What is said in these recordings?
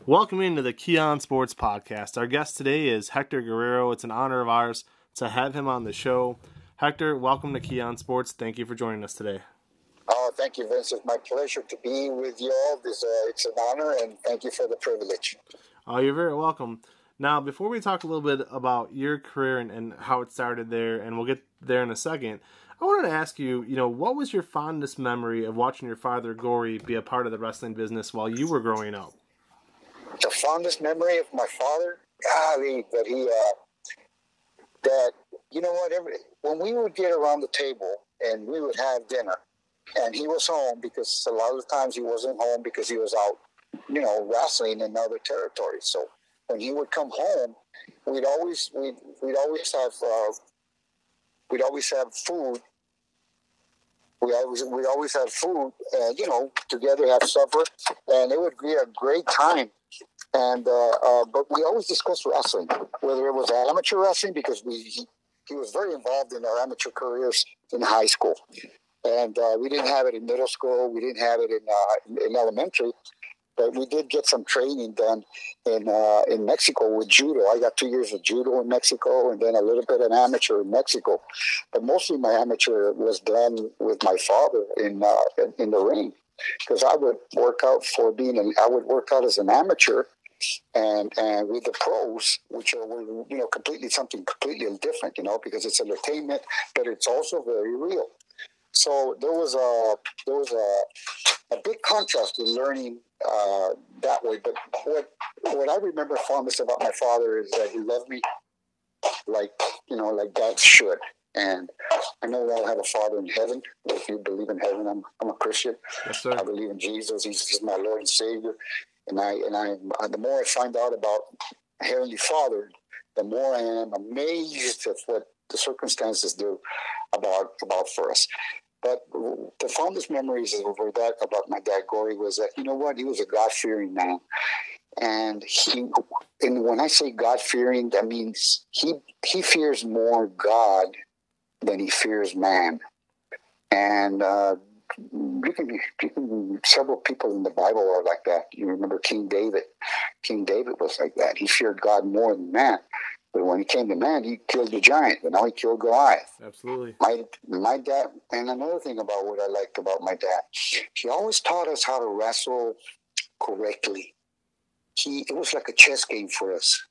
Welcome into the Keon Sports Podcast. Our guest today is Hector Guerrero. It's an honor of ours to have him on the show. Hector, welcome to Keon Sports. Thank you for joining us today. Oh, thank you, Vince. It's my pleasure to be with you all. It's an honor, and thank you for the privilege. Oh, you're very welcome. Now, before we talk a little bit about your career and how it started there, and we'll get there in a second, I wanted to ask you, what was your fondest memory of watching your father, Gory, be a part of the wrestling business while you were growing up? The fondest memory of my father? Golly, when we would get around the table and we would have dinner, and he was home because a lot of the times he wasn't home because he was out, wrestling in other territories. So when he would come home, we'd always have food. We'd always have food, and together have supper, and it would be a great time. And but we always discussed wrestling, whether it was amateur wrestling, because he was very involved in our amateur careers in high school, and we didn't have it in middle school. We didn't have it in elementary, but we did get some training done in Mexico with judo. I got 2 years of judo in Mexico, and then a little bit of amateur in Mexico. But mostly my amateur was done with my father in the ring, because I would work out as an amateur, and with the pros, which were completely different, because it's entertainment, but it's also very real. So there was a big contrast in learning that way. But what I remember fondest about my father is that he loved me like dads should. And I know we all have a father in heaven. If you believe in heaven, I'm a Christian. Yes, sir. I believe in Jesus. He's my Lord and Savior. And the more I find out about Heavenly Father, the more I am amazed at what the circumstances do about for us. But the fondest memories about my dad, Gory, was that, he was a God-fearing man. And when I say God-fearing, that means he fears more God than he fears man. And several people in the Bible are like that. You remember King David. King David was like that. He feared God more than man. But when he came to man, he killed the giant. He killed Goliath. Absolutely. My dad, and another thing about what I liked about my dad, he always taught us how to wrestle correctly. It was like a chess game for us.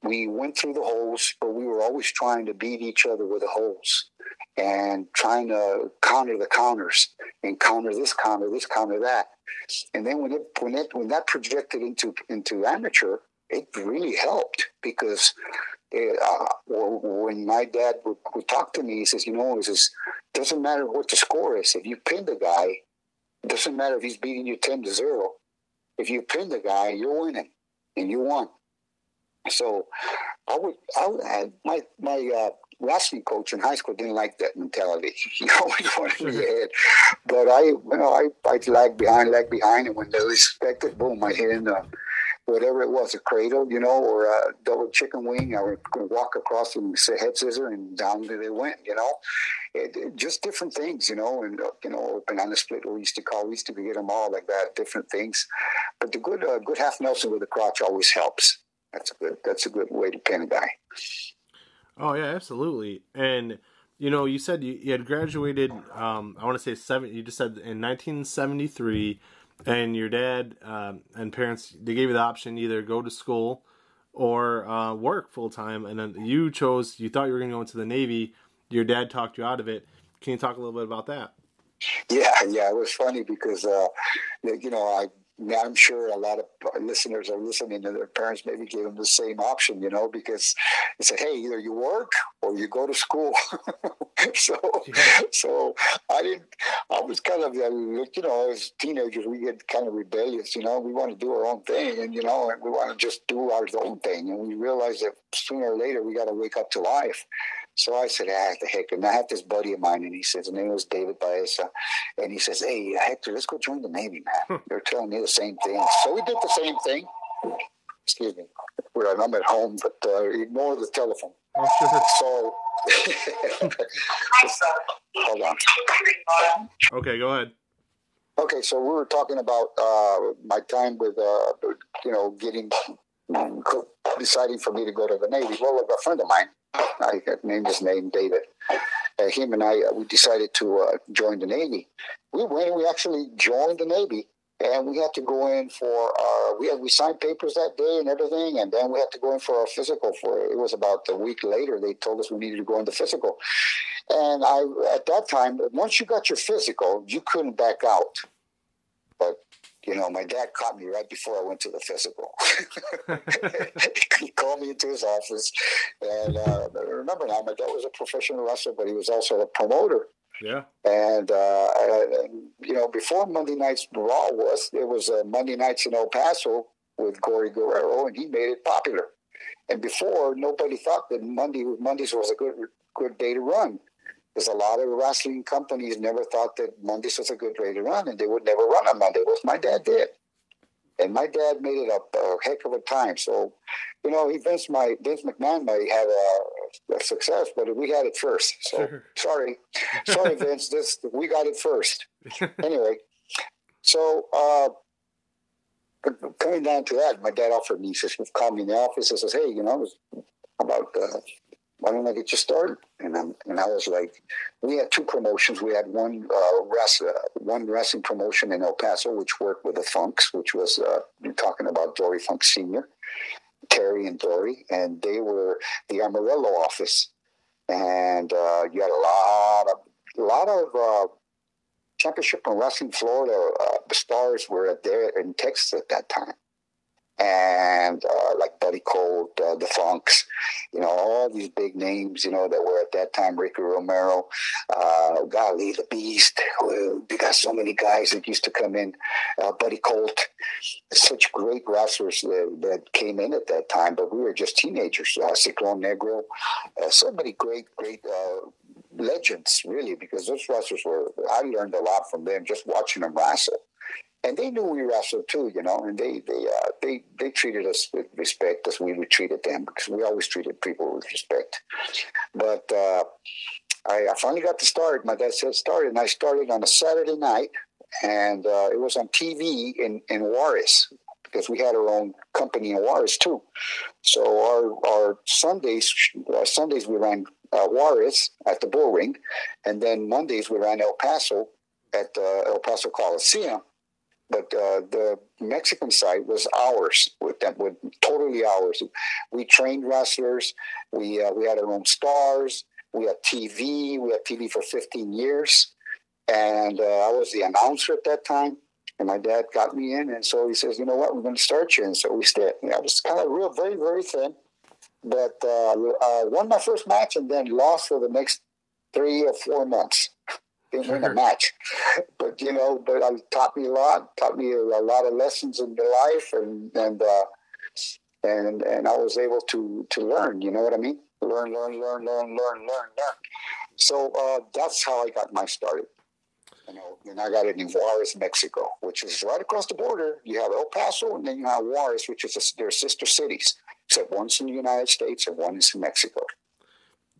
We went through the holes, but we were always trying to beat each other with the holes and trying to counter the counters and counter this, counter that. And then when that projected into amateur, it really helped, because when my dad would talk to me, he says, doesn't matter what the score is. If you pin the guy, it doesn't matter if he's beating you 10-0. If you pin the guy, you're winning, and you won. So my wrestling coach in high school didn't like that mentality. He always wanted me ahead. But I'd lag behind, and when they respected, boom, I hit in whatever it was, a cradle, or a double chicken wing. I would walk across and say head scissor, and down they went, just different things, and, banana split, we used to get them all like that, different things. But the good half Nelson with the crotch always helps. That's a good way to pin a guy. Oh yeah, absolutely. And, you said you had graduated, I want to say you just said in 1973, and your dad and parents, they gave you the option either go to school or work full time, and then you thought you were going to go into the Navy. Your dad talked you out of it. Can you talk a little bit about that? Yeah, it was funny because, I'm sure a lot of listeners are listening, and their parents maybe gave them the same option, because they said, hey, either you work or you go to school. So I was kind of, as teenagers, we get kind of rebellious, we want to do our own thing, and we want to just do our own thing. And we realize that sooner or later we got to wake up to life. So I said, the heck. And I had this buddy of mine, and he says, his name was David Baeza. And he says, hey, Hector, let's go join the Navy, man. They're telling me the same thing. So we did the same thing. Excuse me. I'm at home, but ignore the telephone. Oh, sure. So, hold on. Okay, go ahead. Okay, so we were talking about my time with, getting deciding for me to go to the Navy. Well, a friend of mine, I named his name David. Him and I, we decided to join the Navy. We went and we actually joined the Navy, and we had to go in for our. We signed papers that day and everything, and then we had to go in for our physical. It was about a week later. They told us we needed to go in the physical, and at that time, once you got your physical, you couldn't back out. But my dad caught me right before I went to the physical. He called me into his office, and I remember now, my dad was a professional wrestler, but he was also a promoter. Yeah. And before Monday Night's Raw it was Monday Nights in El Paso with Hector Guerrero, and he made it popular. And before, nobody thought that Mondays was a good day to run. Because a lot of wrestling companies never thought that Mondays was a good day to run, and they would never run on Monday. Well, my dad did. And my dad made it a heck of a time. So, Vince McMahon might have a success, but we had it first. So, sorry, Vince, we got it first. Anyway, so coming down to that, my dad offered me, he says, called me in the office and says, hey, about... why don't I get you started? And I was like, we had two promotions. We had one wrestling promotion in El Paso, which worked with the Funks, which was you're talking about Dory Funk Sr., Terry and Dory, and they were the Amarillo office. And you had a lot of championship in wrestling Florida. The stars were there in Texas at that time. And like Buddy Colt, the Funks, all these big names, that were at that time, Ricky Romero, golly, the Beast. We got so many guys that used to come in, Buddy Colt, such great wrestlers that came in at that time, but we were just teenagers. Ciclone Negro, so many great legends, really, because those wrestlers I learned a lot from them just watching them wrestle. And they knew we wrestled too, and they treated us with respect as we treated them, because we always treated people with respect. But I finally got to start. My dad said start, and I started on a Saturday night, and it was on TV in Juarez, because we had our own company in Juarez too. So our Sundays we ran Juarez at the Bull Ring, and then Mondays we ran El Paso at El Paso Coliseum. But the Mexican side was ours, with totally ours. We trained wrestlers. We had our own stars. We had TV. We had TV for 15 years. And I was the announcer at that time. And my dad got me in. And so he says, you know what, we're going to start you. And so we started. I was kind of real, very, very thin. But won my first match and then lost for the next 3 or 4 months. Didn't win a match, but it taught me a lot of lessons in life, and I was able to learn. You know what I mean? Learn. So that's how I got my started. And I got it in Juarez, Mexico, which is right across the border. You have El Paso, and then you have Juarez, which is their sister cities, except one's in the United States and one is in Mexico.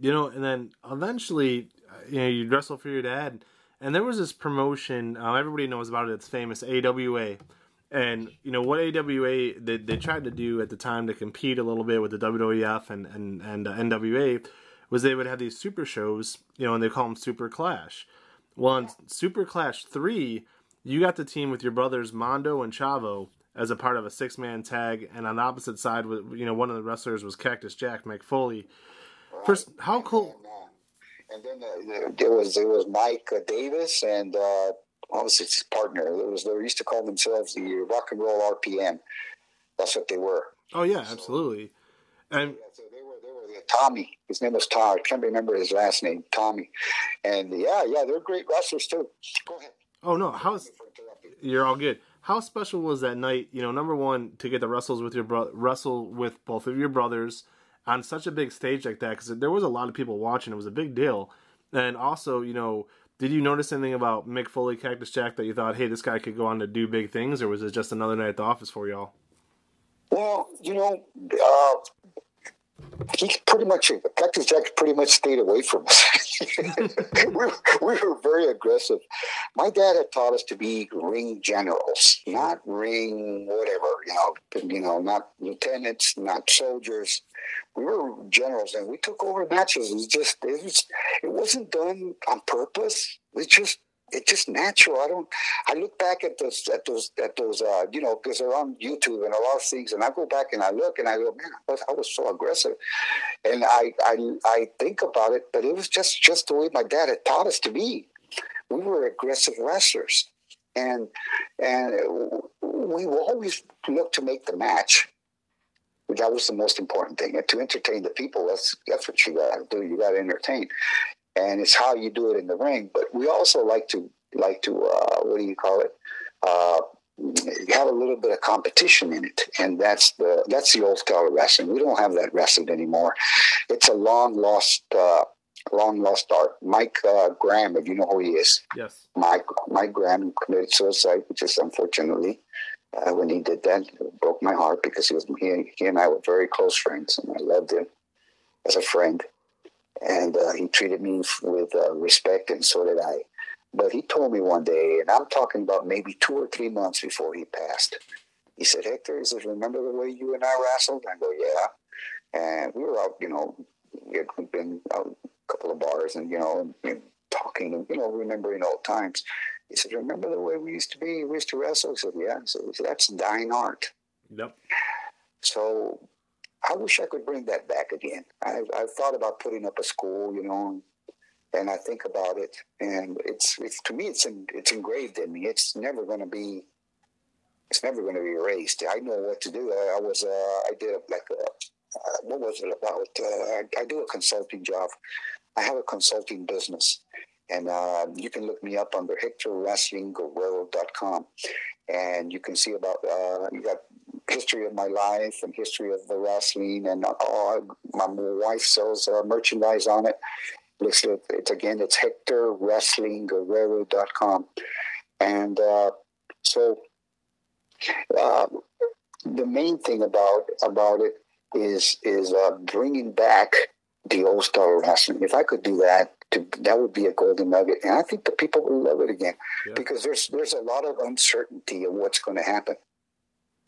And then eventually, you wrestle for your dad, and there was this promotion. Everybody knows about it. It's famous, AWA. And what AWA they tried to do at the time to compete a little bit with the WWF and NWA was they would have these super shows, and they call them Super Clash. Well, in Super Clash 3, you got the team with your brothers Mondo and Chavo as a part of a 6-man tag, and on the opposite side, one of the wrestlers was Cactus Jack McFoley. First, how cool? And then there was Mike Davis and what was his partner? They used to call themselves the Rock and Roll RPM. That's what they were. Oh yeah, absolutely. And so they were Tommy. His name was Tom. I can't remember his last name. Tommy. And they're great wrestlers too. Go ahead. Oh no, you're all good. How special was that night? Number one, to get to wrestle with both of your brothers on such a big stage like that, because there was a lot of people watching. It was a big deal. And also, did you notice anything about Mick Foley, Cactus Jack, that you thought, hey, this guy could go on to do big things, or was it just another night at the office for y'all? Well, he pretty much, Cactus Jack pretty much stayed away from us. We were very aggressive. My dad had taught us to be ring generals, not ring whatever, not lieutenants, not soldiers. We were generals, and we took over matches. It wasn't done on purpose. It's just natural. I look back at those, because they're on YouTube and a lot of things, and I go back and I look and I go, man, I was so aggressive. And I think about it, but it was just the way my dad had taught us to be. We were aggressive wrestlers, and we always looked to make the match. That was the most important thing. And to entertain the people, that's what you got to do. You got to entertain. And it's how you do it in the ring. But we also like to what do you call it? Have a little bit of competition in it, and that's the old style of wrestling. We don't have that wrestling anymore. It's a long lost art. Mike Graham, if you know who he is. Yes. Mike Graham committed suicide, which is unfortunately when he did that, it broke my heart because he and I were very close friends, and I loved him as a friend. And he treated me with respect, and so did I. But he told me one day, and I'm talking about maybe 2 or 3 months before he passed, he said, Hector, he says, remember the way you and I wrestled? I go, yeah. And we were out, we'd been out a couple of bars and, talking and, remembering old times. He said, remember the way we used to be? We used to wrestle? I said, yeah. So that's dying art. Yep. So I wish I could bring that back again. I've thought about putting up a school, and I think about it, and it's to me it's engraved in me. It's never going to be erased. I know what to do. I did what was it about? I do a consulting job. I have a consulting business, and you can look me up under HectorWrestlingGuerrero.com, and you can see about you got history of my life and history of the wrestling, and my wife sells merchandise on it. It's HectorWrestlingGuerrero.com, and so the main thing about it is bringing back the old style wrestling. If I could do that, that would be a golden nugget, and I think the people will love it again, because there's a lot of uncertainty of what's going to happen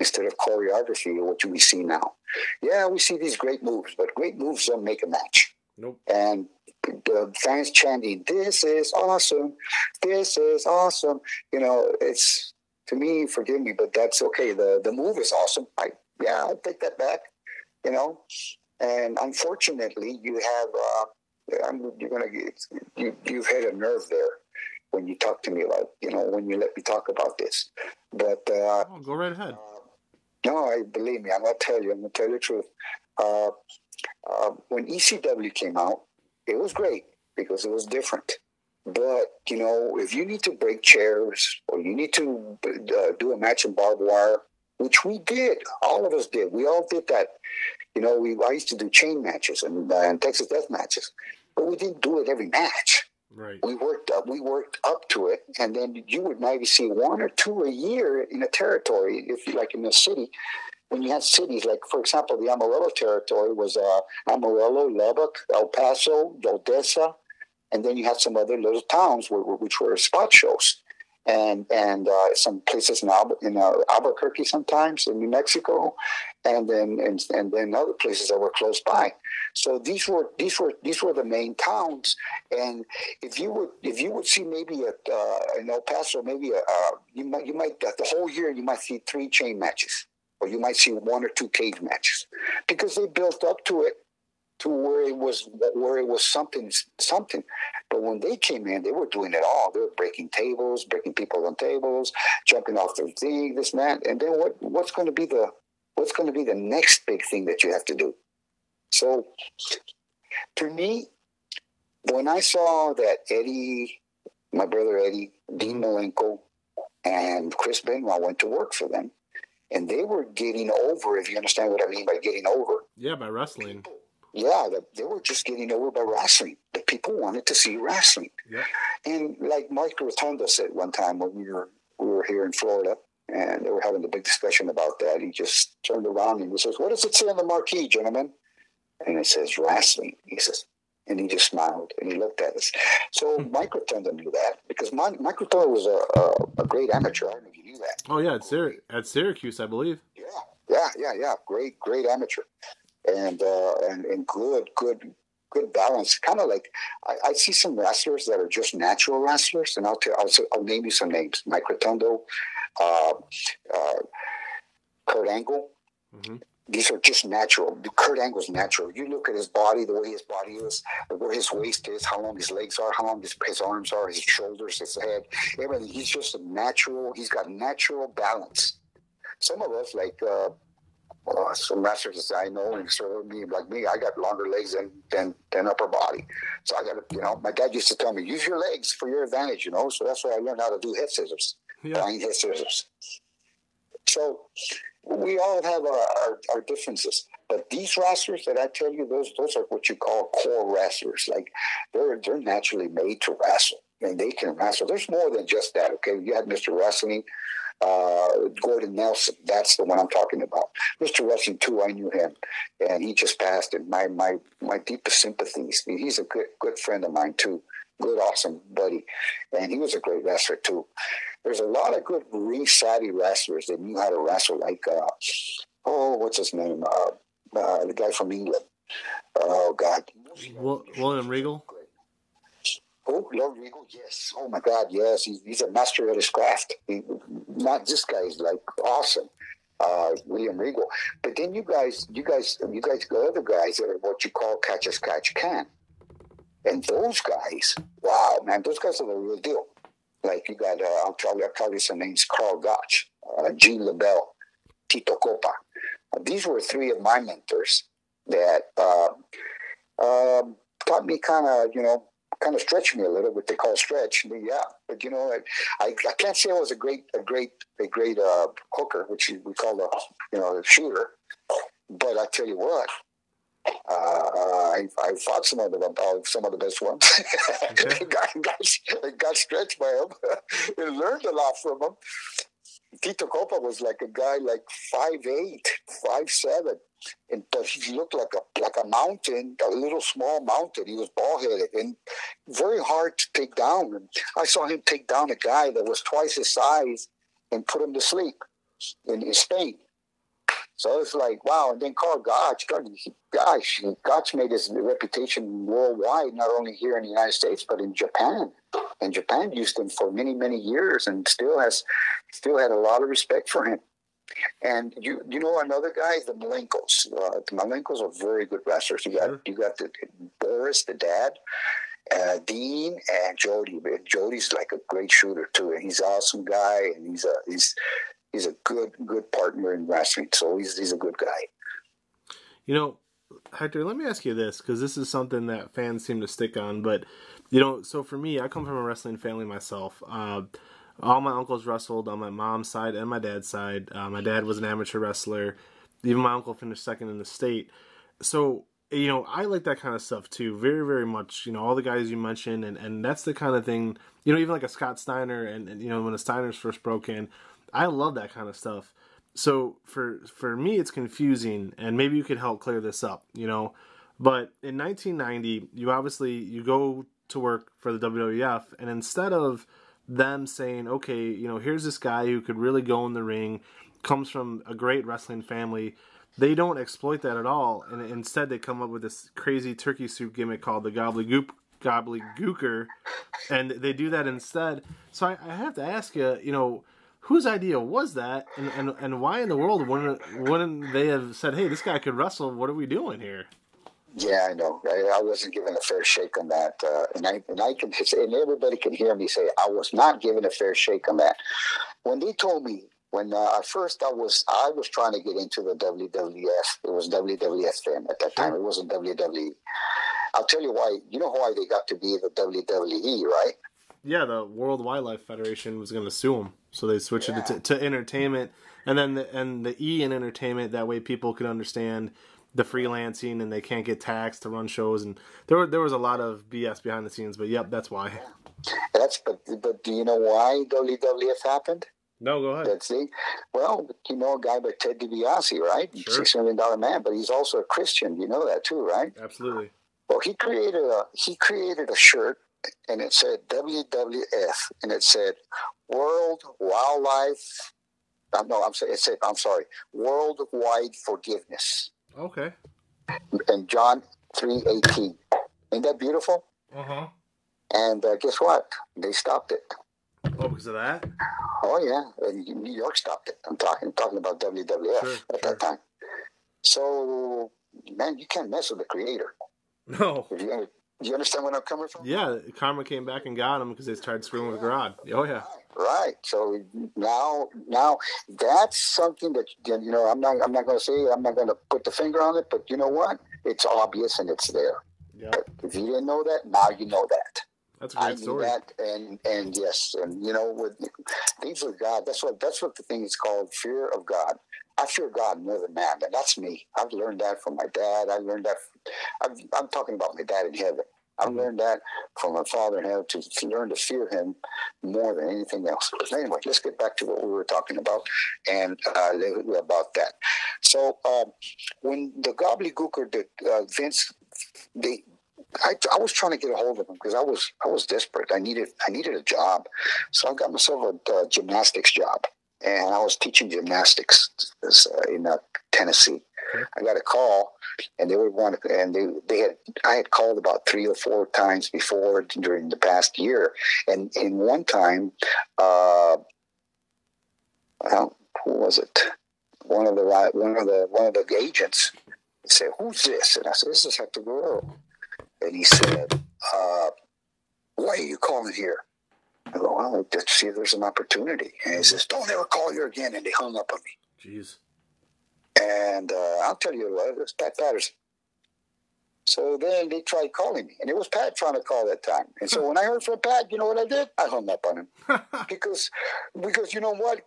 instead of choreography, which we see now. Yeah, we see these great moves, but great moves don't make a match. Nope. And the fans chanting, "This is awesome! This is awesome!" It's, to me, forgive me, but that's okay. The move is awesome. I'll take that back. And unfortunately, you have you've hit a nerve there when you talk to me about when you let me talk about this. But go right ahead. No, believe me, I'm going to tell you the truth. When ECW came out, it was great because it was different. But, if you need to break chairs or you need to do a match in barbed wire, which we did, all of us did. We all did that. I used to do chain matches and Texas death matches, but we didn't do it every match. Right. We worked up to it, and then you would maybe see 1 or 2 a year in a territory. If you like in a city, when you had cities like, for example, the Amarillo territory was Amarillo, Lubbock, El Paso, Odessa, and then you had some other little towns which were spot shows, and some places in Albuquerque, sometimes in New Mexico, and then other places that were close by. So these were the main towns, and if you would see maybe in El Paso, maybe you might the whole year you might see 3 chain matches, or you might see 1 or 2 cage matches, because they built up to it to where it was something. But when they came in, they were doing it all. They were breaking tables, breaking people on tables, jumping off the thing, this and that. And then what's going to be the next big thing that you have to do? So, to me, when I saw that Eddie, my brother Eddie, Dean Malenko, and Chris Benoit went to work for them, and they were getting over, if you understand what I mean by getting over. Yeah, by wrestling. They were just getting over by wrestling. The people wanted to see wrestling. Yep. And like Mike Rotundo said one time when we were here in Florida, and they were having a big discussion about that, he just turned around and he says, "What does it say on the marquee, gentlemen?" And it says wrestling. He says, and he just smiled and he looked at us. So Mike Rotundo knew that because Mike Rotundo was a great amateur. I don't know if you knew that. Oh yeah, at Syracuse, I believe. Yeah. Great amateur, and good balance. Kind of like I see some wrestlers that are just natural wrestlers, and I'll name you some names: Mike Rotundo, Kurt Angle. Mm-hmm. These are just natural. Kurt Angle's natural. You look at his body, the way his body is, where his waist is, how long his legs are, how long his arms are, his shoulders, his head, everything. He's just a natural. He's got natural balance. Some of us, like some wrestlers I know, and so like me, I got longer legs than upper body. So I got to, my dad used to tell me, use your legs for your advantage, So that's why I learned how to do head scissors, blind head scissors. So we all have our differences, but these wrestlers that I tell you, those are what you call core wrestlers. Like they're naturally made to wrestle, and they can wrestle. There's more than just that. Okay, you had Mr. Wrestling, Gordon Nelson. That's the one I'm talking about. Mr. Wrestling too. I knew him, and he just passed. And my deepest sympathies. He's a good friend of mine too. Good, awesome buddy, and he was a great wrestler too. There's a lot of good ring-savvy wrestlers that knew how to wrestle, like, what's his name? The guy from England. Oh, God. William Regal? Oh, Lord Regal, yes. Oh, my God, yes. He's a master at his craft. This guy is, like, awesome. William Regal. But then you guys, the other guys that are what you call catch as catch can. And those guys, wow, man, those guys are the real deal. Like you got, I'll tell you some names: Carl Gotch, Gene LaBelle, Tito Copa. These were three of my mentors that taught me kind of stretched me a little, what they call stretch. But I can't say I was a great hooker, which we call a shooter. But I tell you what. I fought some of the best ones. Okay. got stretched by them and learned a lot from them. Tito Copa was like a guy like 5'8", 5'7", but he looked like a mountain, a little small mountain. He was bald-headed and very hard to take down. And I saw him take down a guy that was twice his size and put him to sleep in Spain. So it's like, wow. And then Carl Gotch, Gotch made his reputation worldwide, not only here in the United States, but in Japan. And Japan used him for many, many years and still had a lot of respect for him. And you know another guy, the Malenkos. The Malenkos are very good wrestlers. You got the Boris, the dad, Dean, and Jody. Jody's like a great shooter too, and he's an awesome guy, and he's a good partner in wrestling. So he's a good guy. Hector, let me ask you this, because this is something that fans seem to stick on. But, so for me, I come from a wrestling family myself. All my uncles wrestled on my mom's side and my dad's side. My dad was an amateur wrestler. Even my uncle finished second in the state. So, I like that kind of stuff too, very, very much. All the guys you mentioned, and that's the kind of thing, even like a Scott Steiner, and when the Steiners first broke in, I love that kind of stuff. So for me, it's confusing, and maybe you could help clear this up, But in 1990, you go to work for the WWF, and instead of them saying, okay, here's this guy who could really go in the ring, comes from a great wrestling family, they don't exploit that at all, and instead they come up with this crazy turkey soup gimmick called the Gobbledygooker, and they do that instead. So I have to ask you, whose idea was that, and why in the world wouldn't they have said, hey, this guy could wrestle, what are we doing here? Yeah, I know. I wasn't given a fair shake on that, and I can, and everybody can hear me say I was not given a fair shake on that. When they told me, at first I was trying to get into the WWF. It was WWF then at that time. It wasn't WWE. I'll tell you why. You know why they got to be the WWE, right? Yeah, the World Wildlife Federation was going to sue them, so they switched it to entertainment, and then the E in entertainment. That way, people could understand the freelancing, and they can't get taxed to run shows. And there was a lot of BS behind the scenes, but yep, that's why. But do you know why WWF happened? No, go ahead. That's the, well, you know a guy by Ted DiBiase, right? Sure. $6 million man, but he's also a Christian. You know that too, right? Absolutely. Well, he created a shirt, and it said WWF, and it said World Wildlife. No, I'm sorry, Worldwide Forgiveness. Okay. And John 3:18. Ain't that beautiful? Uh-huh. And guess what? They stopped it. Oh, because of that? Oh yeah, and New York stopped it. I'm talking about WWF at that time. So, man, you can't mess with the creator. No. Do you understand where I'm coming from? Yeah, karma came back and got him because they started screwing with God. Oh yeah. Right. So now that's something that, you know, I'm not going to say, I'm not going to put the finger on it, but you know what? It's obvious and it's there. Yeah. If you didn't know that, now you know that. That's a great story. I knew that, and yes, and you know, with things with God, that's what the thing is called, fear of God. I fear God more than man, and that's me. I've learned that from my dad. I learned that. I'm talking about my dad in heaven. I've learned that from my father in heaven to learn to fear him more than anything else. But anyway, let's get back to what we were talking about and about that. So when the gobbledygooker did Vince, I was trying to get a hold of him because I was desperate. I needed a job, so I got myself a gymnastics job, and I was teaching gymnastics in Tennessee. I got a call, and I had called about 3 or 4 times before during the past year, and in one time, who was it? One of the agents said, "Who's this?" And I said, "This is Hector Guerrero." And he said, "Why are you calling here?" I go, "Well, let's see if there's an opportunity." And he says, "Don't ever call here again." And they hung up on me. Jeez. And I'll tell you what, it was Pat Patterson. So then they tried calling me, and it was Pat trying to call that time. And so when I heard from Pat, you know what I did? I hung up on him because you know what,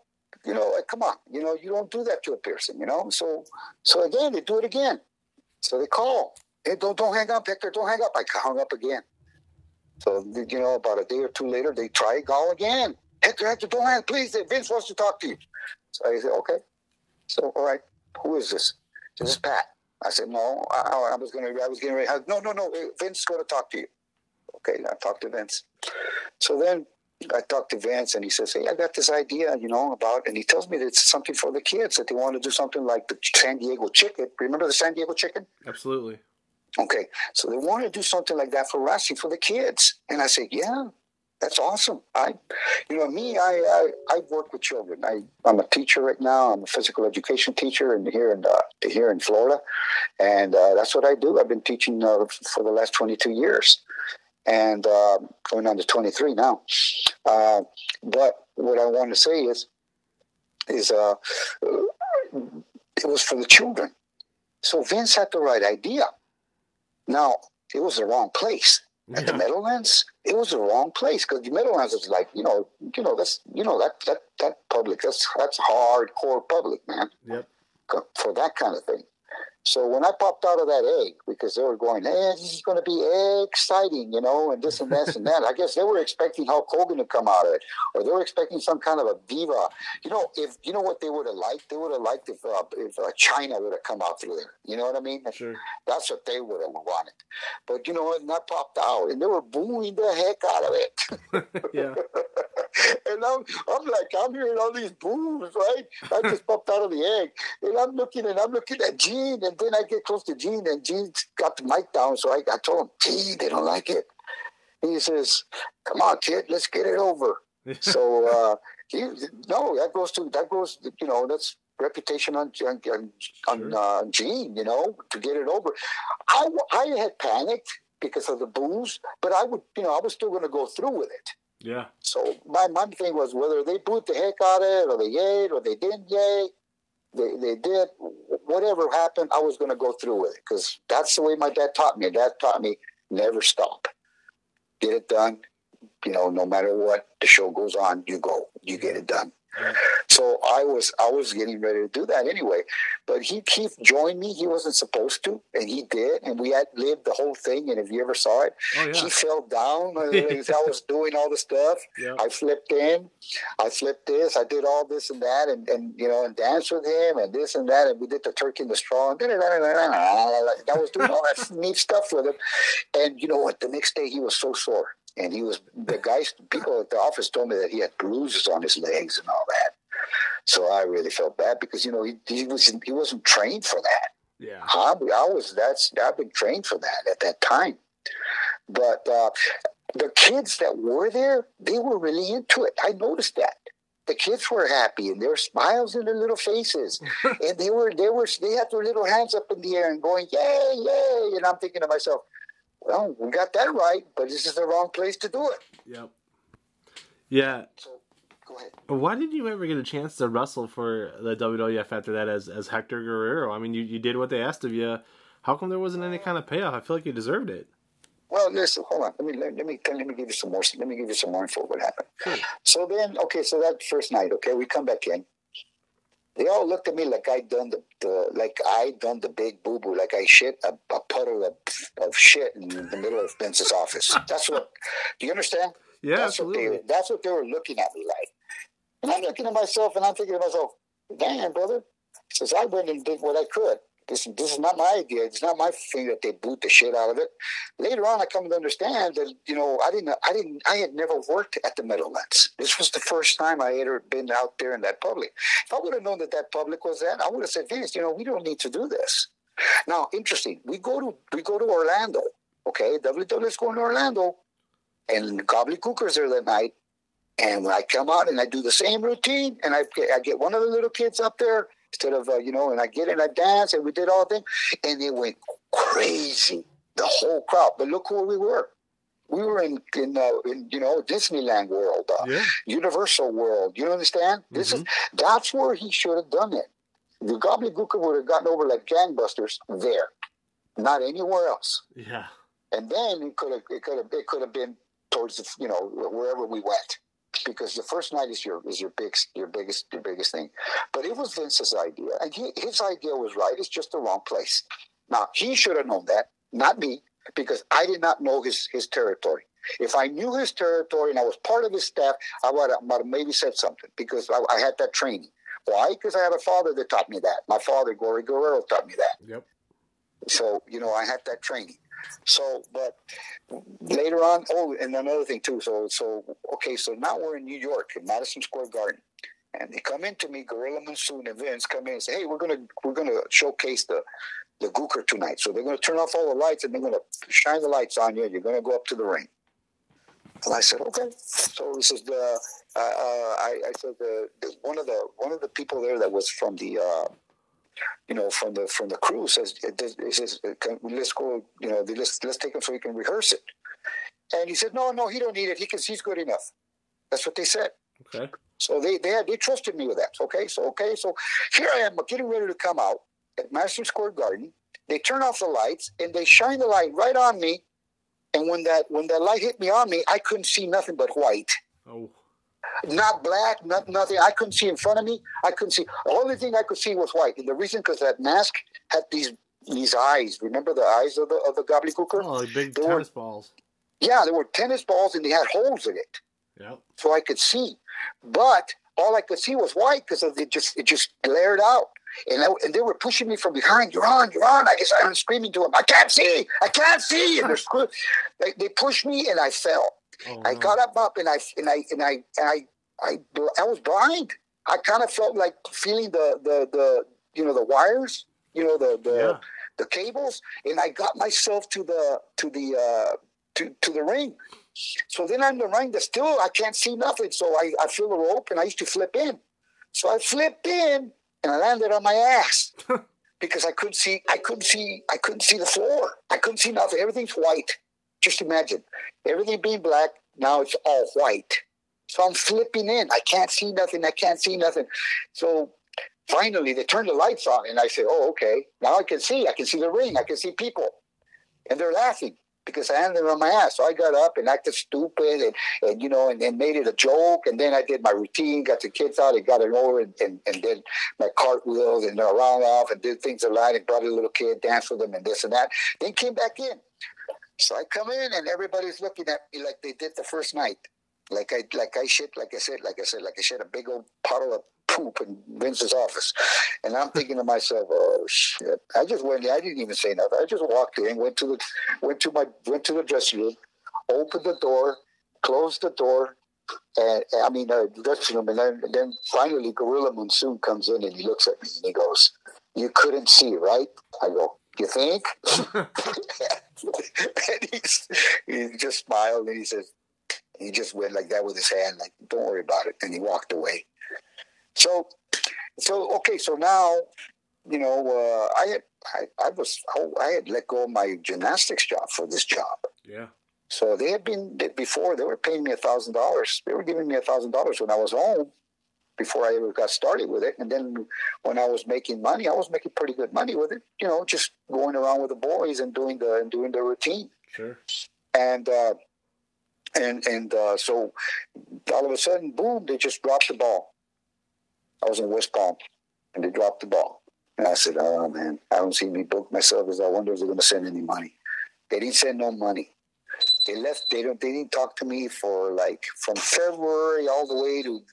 you know, come on, you know, you don't do that to a person, you know. So again, they do it again. So they call. Hey, don't hang up, Hector. Don't hang up. I hung up again. So, you know, about a day or two later, they try to call again. Hector, don't hang up, please. Vince wants to talk to you. So I said, okay. So, all right, who is this? This is Pat. I said, no, I was getting ready. No, Vince is going to talk to you. Okay, I talked to Vince. So then I talked to Vince, and he says, hey, I got this idea, you know, and he tells me that it's something for the kids, that they want to do something like the San Diego Chicken. Remember the San Diego Chicken? Absolutely. Okay, so they want to do something like that for wrestling for the kids. And I said, yeah, that's awesome. I work with children. I'm a teacher right now. I'm a physical education teacher here in Florida. And that's what I do. I've been teaching for the last 22 years. And going on to 23 now. But what I want to say is it was for the children. So Vince had the right idea. Now, it was the wrong place. At the Meadowlands, it was the wrong place because the Meadowlands is like, that public, that's hardcore public, man. Yep. For that kind of thing. So when I popped out of that egg, because they were going, hey, this is going to be exciting, you know, and this and that and that. I guess they were expecting Hulk Hogan to come out of it, or they were expecting some kind of a diva. You know, what they would have liked? They would have liked if China would have come out through there. You know what I mean? Sure. That's what they would have wanted. But, you know, and that popped out, and they were booing the heck out of it. Yeah. And I'm hearing all these boos, right? I just popped out of the egg, and I'm looking at Gene, and then I get close to Gene, and Gene's got the mic down, so I told him, Gene, they don't like it. He says, come on, kid, let's get it over. So, that goes, you know, that's reputation on Gene, you know, to get it over. I had panicked because of the boos, but I was still going to go through with it. Yeah. So my thing was whether they booed the heck out of it or they yayed or they didn't yay, they did. Whatever happened, I was going to go through with it because that's the way my dad taught me. Dad taught me never stop. Get it done. You know, no matter what, the show goes on, you go. You get it done. Yeah. So I was getting ready to do that anyway. But Keith joined me. He wasn't supposed to, and he did. And we had lived the whole thing. And if you ever saw it, he fell down as I was doing all the stuff. Yep. I flipped in. I flipped this. I did all this and that, and and danced with him and this and that. And we did the turkey in the straw. And I was doing all that neat stuff with him. And you know what? The next day he was so sore. And people at the office told me that he had bruises on his legs and all that. So I really felt bad because, he wasn't trained for that. Yeah. I've been trained for that at that time. But the kids that were there, they were really into it. I noticed that. The kids were happy and there were smiles in their little faces. And they had their little hands up in the air and going, yay, yay. And I'm thinking to myself, well, we got that right, but this is the wrong place to do it. Yep. Yeah. So, go ahead. Why did you ever get a chance to wrestle for the WWF after that as Hector Guerrero? I mean, you did what they asked of you. How come there wasn't any kind of payoff? I feel like you deserved it. Well, listen, hold on. Let me give you some more. Let me give you some more info of what happened. Sure. So then, so that first night, we come back in. They all looked at me like I'd done the big boo boo, like I shit a puddle of shit in the middle of Vince's office. That's what. Do you understand? Yeah, absolutely. That's what they were looking at me like. And I'm looking at myself, and I'm thinking to myself, "Damn, brother!" Since I went and did what I could. This is not my idea. It's not my thing that they boot the shit out of it. Later on, I come to understand that I had never worked at the Meadowlands. This was the first time I had ever been out there in that public. If I would have known that public was that, I would have said, Vince, we don't need to do this. Now, interesting. We go to Orlando. Okay, WWF's going to Orlando, and Gobbledygooker's there that night. And when I come out and I do the same routine, and I get one of the little kids up there. Instead of, and I get in, I dance, and we did all things, and they went crazy, the whole crowd. But look where we were. We were in Disneyland World, Universal World. You understand? Mm-hmm. That's where he should have done it. The Gobbledygooker would have gotten over like gangbusters there, not anywhere else. Yeah. And then it could have been towards wherever we went. Because the first night is your biggest thing, but it was Vince's idea, and his idea was right. It's just the wrong place. Now he should have known that, not me, because I did not know his territory. If I knew his territory and I was part of his staff, I would have maybe said something because I had that training. Why? Because I had a father that taught me that. My father, Hector Guerrero, taught me that. Yep. So I had that training. So, but later on, and another thing too. So now we're in New York in Madison Square Garden, and they come into me, Gorilla Monsoon and Vince come in and say, "Hey, we're gonna showcase the Gooker tonight. So they're gonna turn off all the lights and they're gonna shine the lights on you. And you're gonna go up to the ring." And I said, "Okay." So this is I said one of the people there that was from the. From the crew says, let's go, let's take him so he can rehearse it. And he said, no, he don't need it. He's good enough. That's what they said. Okay. So they trusted me with that. So here I am getting ready to come out at Madison Square Garden. They turn off the lights and they shine the light right on me. And when that light hit me on me, I couldn't see nothing but white. Oh. Not black, nothing. I couldn't see in front of me. I couldn't see. The only thing I could see was white. And the reason, because that mask had these eyes. Remember the eyes of the Gobbledygooker? Oh, like big tennis balls. Yeah, they were tennis balls, and they had holes in it. Yeah. So I could see, but all I could see was white because it just glared out. And they were pushing me from behind. You're on. I guess I'm screaming to them. I can't see. And they pushed me, and I fell. Oh, I got up and I was blind. I kind of felt like feeling the wires, the cables, and I got myself to the ring. So then I'm in the ring. Still I can't see nothing. So I feel the rope, and I used to flip in. So I flipped in and I landed on my ass because I couldn't see the floor. I couldn't see nothing. Everything's white. Just imagine everything being black. Now it's all white. So I'm flipping in. I can't see nothing. So finally they turn the lights on and I say, oh, okay. Now I can see the ring. I can see people. And they're laughing because I handed him on my ass. So I got up and acted stupid and you know, and made it a joke. And then I did my routine, got the kids out and got it over and did my cartwheels and around off and did things a lot and brought a little kid, danced with them and this and that. Then came back in. So I come in and everybody's looking at me like they did the first night. Like I shit a big old puddle of poop in Vince's office. And I'm thinking to myself, oh shit. I just went in, I didn't even say nothing. I just walked in, went to the dressing room, opened the door, closed the door, and dressing room, and then finally Gorilla Monsoon comes in and he looks at me and he goes, "You couldn't see, right?" I go, "You think?" And he just smiled and he says, he just went like that with his hand, like, "Don't worry about it," and he walked away. So now, you know, I had let go of my gymnastics job for this job. Yeah. So they had been before. They were paying me $1,000. They were giving me $1,000 when I was home before I ever got started with it. And then when I was making money, I was making pretty good money with it. You know, just going around with the boys and doing the routine. Sure. And so all of a sudden, boom! They just dropped the ball. I was in West Palm, and they dropped the ball. And I said, "Oh man, I don't see me book myself. As I wonder if they're going to send any money." They didn't send no money. They left. They didn't talk to me for like from February all the way to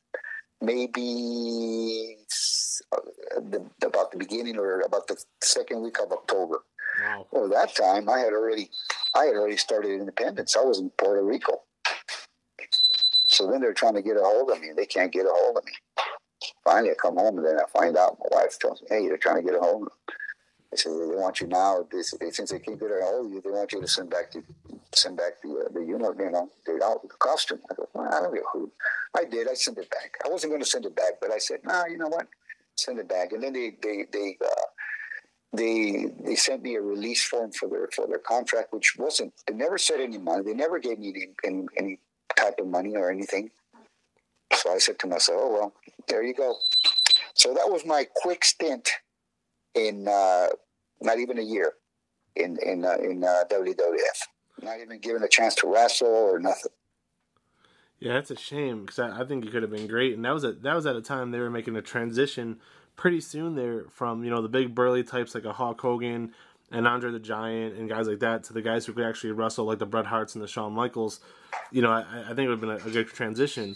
maybe about the beginning or about the second week of October. Wow. Well, that time I had already started independence. I was in Puerto Rico. So then they're trying to get a hold of me, and they can't get a hold of me. Finally, I come home, and then I find out. My wife tells me, "Hey, they're trying to get a hold of you." They say they want you now. Since they can't get a hold of you, they want you to send back the unit, you know, the costume. I go, well, I don't give a hoot. I did. I sent it back. I wasn't going to send it back, but I said, "No, you know what? Send it back." And then they sent me a release form for their contract, which wasn't. They never said any money. They never gave me any type of money or anything. So I said to myself, "Oh well, there you go." So that was my quick stint in not even a year in WWF. Not even given a chance to wrestle or nothing. Yeah, that's a shame because I think it could have been great, and that was at a time they were making a transition pretty soon there from, you know, the big burly types like a Hulk Hogan and Andre the Giant and guys like that to the guys who could actually wrestle like the Bret Harts and the Shawn Michaels. You know, I think it would have been a good transition.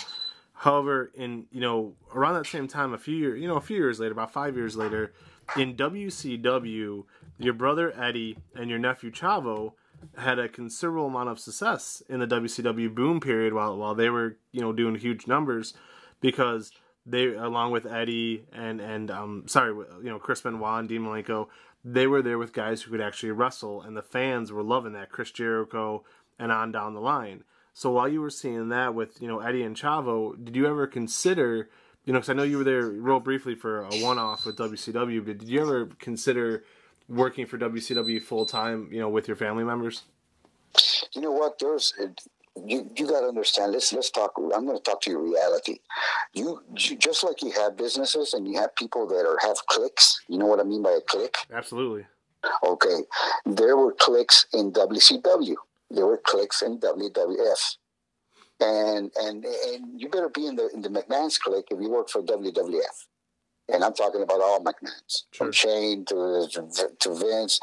However, in, you know, around that same time, a few years later, about 5 years later, in WCW, your brother Eddie and your nephew Chavo had a considerable amount of success in the WCW boom period while they were, you know, doing huge numbers, because they, along with Eddie and Chris Benoit and Dean Malenko, they were there with guys who could actually wrestle, and the fans were loving that. Chris Jericho and on down the line. So while you were seeing that with, you know, Eddie and Chavo, did you ever consider, you know, because I know you were there real briefly for a one-off with WCW, but did you ever consider working for WCW full-time, you know, with your family members? You know what? You got to understand. Let's talk. I'm going to talk to you reality. You just like you have businesses and you have people that have cliques. You know what I mean by a clique? Absolutely. Okay. There were cliques in WCW. There were cliques in WWF. And you better be in the McMahon's clique if you work for WWF. And I'm talking about all McMahons, sure. From Shane to Vince,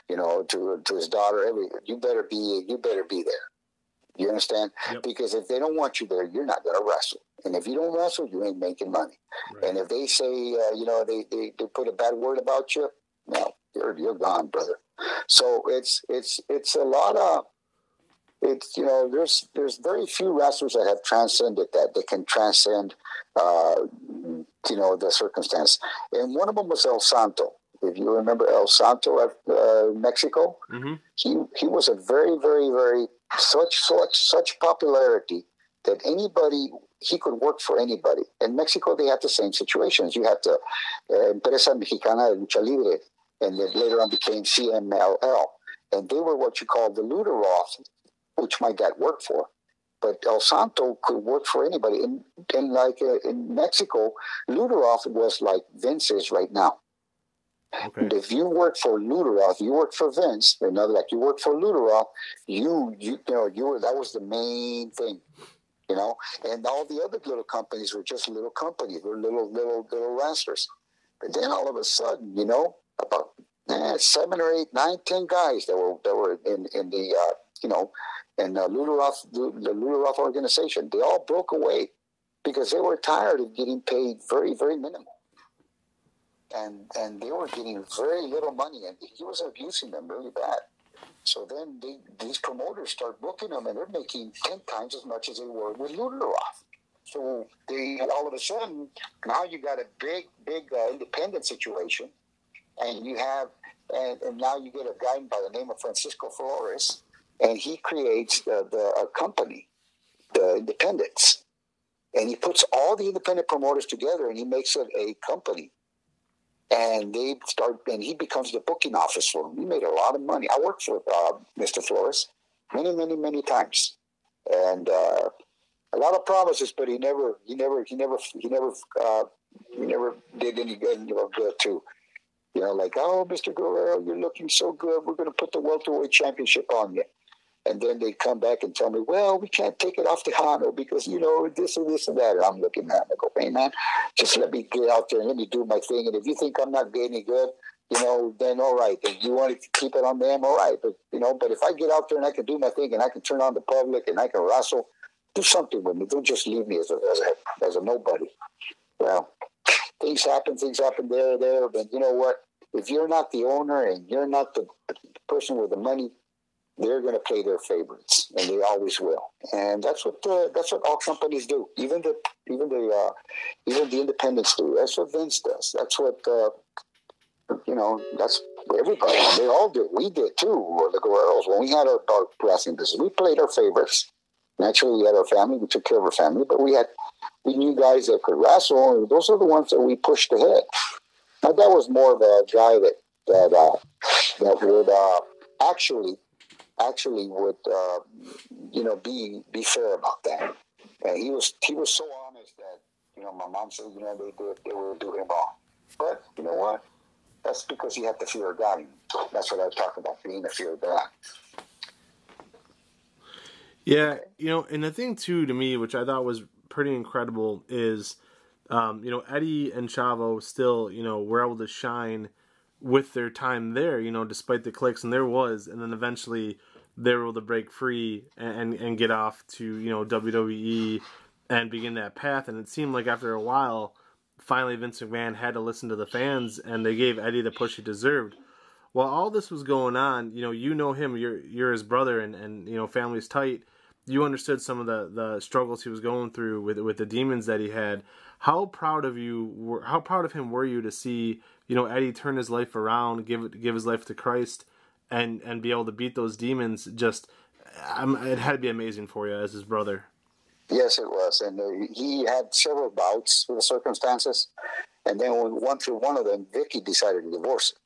you know, to his daughter. You better be there. You understand? Yep. Because if they don't want you there, you're not going to wrestle. And if you don't wrestle, you ain't making money. Right. And if they say, you know, they put a bad word about you, no, you're gone, brother. So it's a lot of. It's, you know, there's very few wrestlers that have transcended that. They can transcend, you know, the circumstance. And one of them was El Santo. If you remember El Santo at Mexico, mm-hmm. he was a very, very, very such popularity that he could work for anybody. In Mexico, they had the same situations. You had to Empresa Mexicana de Lucha Libre, and then later on became CMLL, and they were what you call the Luderoth, which my dad worked for. But El Santo could work for anybody. And like in Mexico, Luderoth was like Vince is right now. Okay. If you work for Luteroth, you work for Vince, another like you work for Luteroth, that was the main thing, and all the other little companies were just little companies, were little wrestlers. But then all of a sudden, about 7 or 8, 9, 10 guys that were in the in the Luteroth organization, they all broke away because they were tired of getting paid very, very minimal. And they were getting very little money, and he was abusing them really bad. So then these promoters start booking them, and they're making 10 times as much as they were with Luteroth. So they all of a sudden, now you got a big independent situation, and you have, and now you get a guy by the name of Francisco Flores, and he creates a company, the Independents, and he puts all the independent promoters together, and he makes it a company. And he becomes the booking office for him. He made a lot of money. I worked for Mr. Flores many, many, many times, and a lot of promises, but he never did any good too. Like, oh, Mr. Guerrero, you're looking so good. We're going to put the welterweight championship on you. And then they come back and tell me, well, we can't take it off Tejano because, this and this and that. And I'm looking at him. I go, hey, man, just let me get out there and let me do my thing. And if you think I'm not getting good, then all right. If you want to keep it on them, all right. But, but if I get out there and I can do my thing and I can turn on the public and I can wrestle, do something with me. Don't just leave me as a nobody. Well, things happen there. But you know what? If you're not the owner and you're not the person with the money, they're going to play their favorites, and they always will. And that's what all companies do. Even the independents do. That's what Vince does. That's what that's everybody. They all do. We did too. Or the Guerreros, when we had our wrestling business, we played our favorites. Naturally, we had our family. We took care of our family, but we knew guys that could wrestle, and those are the ones that we pushed ahead. Now, that was more of a guy that would actually would be fair about that. And he was so honest that my mom said they were doing him wrong. But you know what? That's because he had the fear of God. That's what I was talking about, being the fear of God. Yeah, and the thing too to me, which I thought was pretty incredible, is Eddie and Chavo still were able to shine with their time there, despite the cliques, and then eventually they were able to break free and get off to WWE and begin that path. And it seemed like after a while, finally Vince McMahon had to listen to the fans, and they gave Eddie the push he deserved. While all this was going on, him, you're his brother, and family's tight. You understood some of the struggles he was going through with the demons that he had. How proud of him were you to see Eddie turn his life around, give his life to Christ, and be able to beat those demons? It had to be amazing for you as his brother. Yes, it was, and he had several bouts with the circumstances, and then when we went through one of them, Vickie decided to divorce him.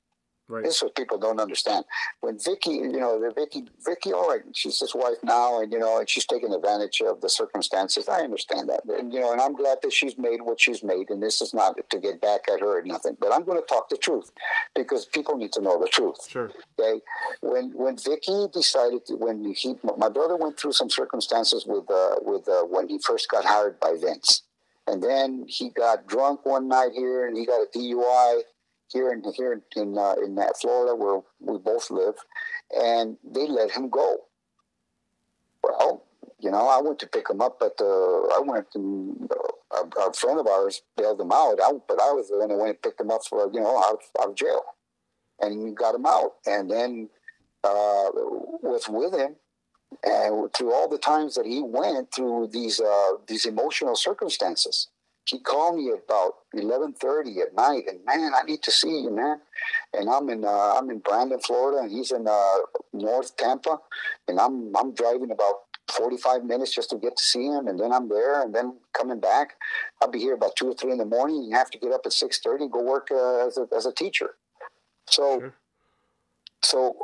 Right. This is what people don't understand. When Vickie, Vickie, all right, she's his wife now, and and she's taking advantage of the circumstances. I understand that, and and I'm glad that she's made what she's made, and this is not to get back at her or nothing. But I'm going to talk the truth because people need to know the truth. Sure. Okay. When Vickie decided my brother went through some circumstances with when he first got hired by Vince, and then he got drunk one night here, and he got a DUI. Here in that Florida where we both live, and they let him go. Well, I went to pick him up, but a friend of ours bailed him out. But I was the one who went and picked him up for out of jail, and we got him out. And then was with him, and through all the times that he went through these emotional circumstances. He called me about 11:30 at night, and man, I need to see you, man. And I'm in Brandon, Florida, and he's in North Tampa, and I'm driving about 45 minutes just to get to see him, and then I'm there, and then coming back. I'll be here about 2 or 3 in the morning. And you have to get up at 6:30 and go work as a teacher. So. Sure. So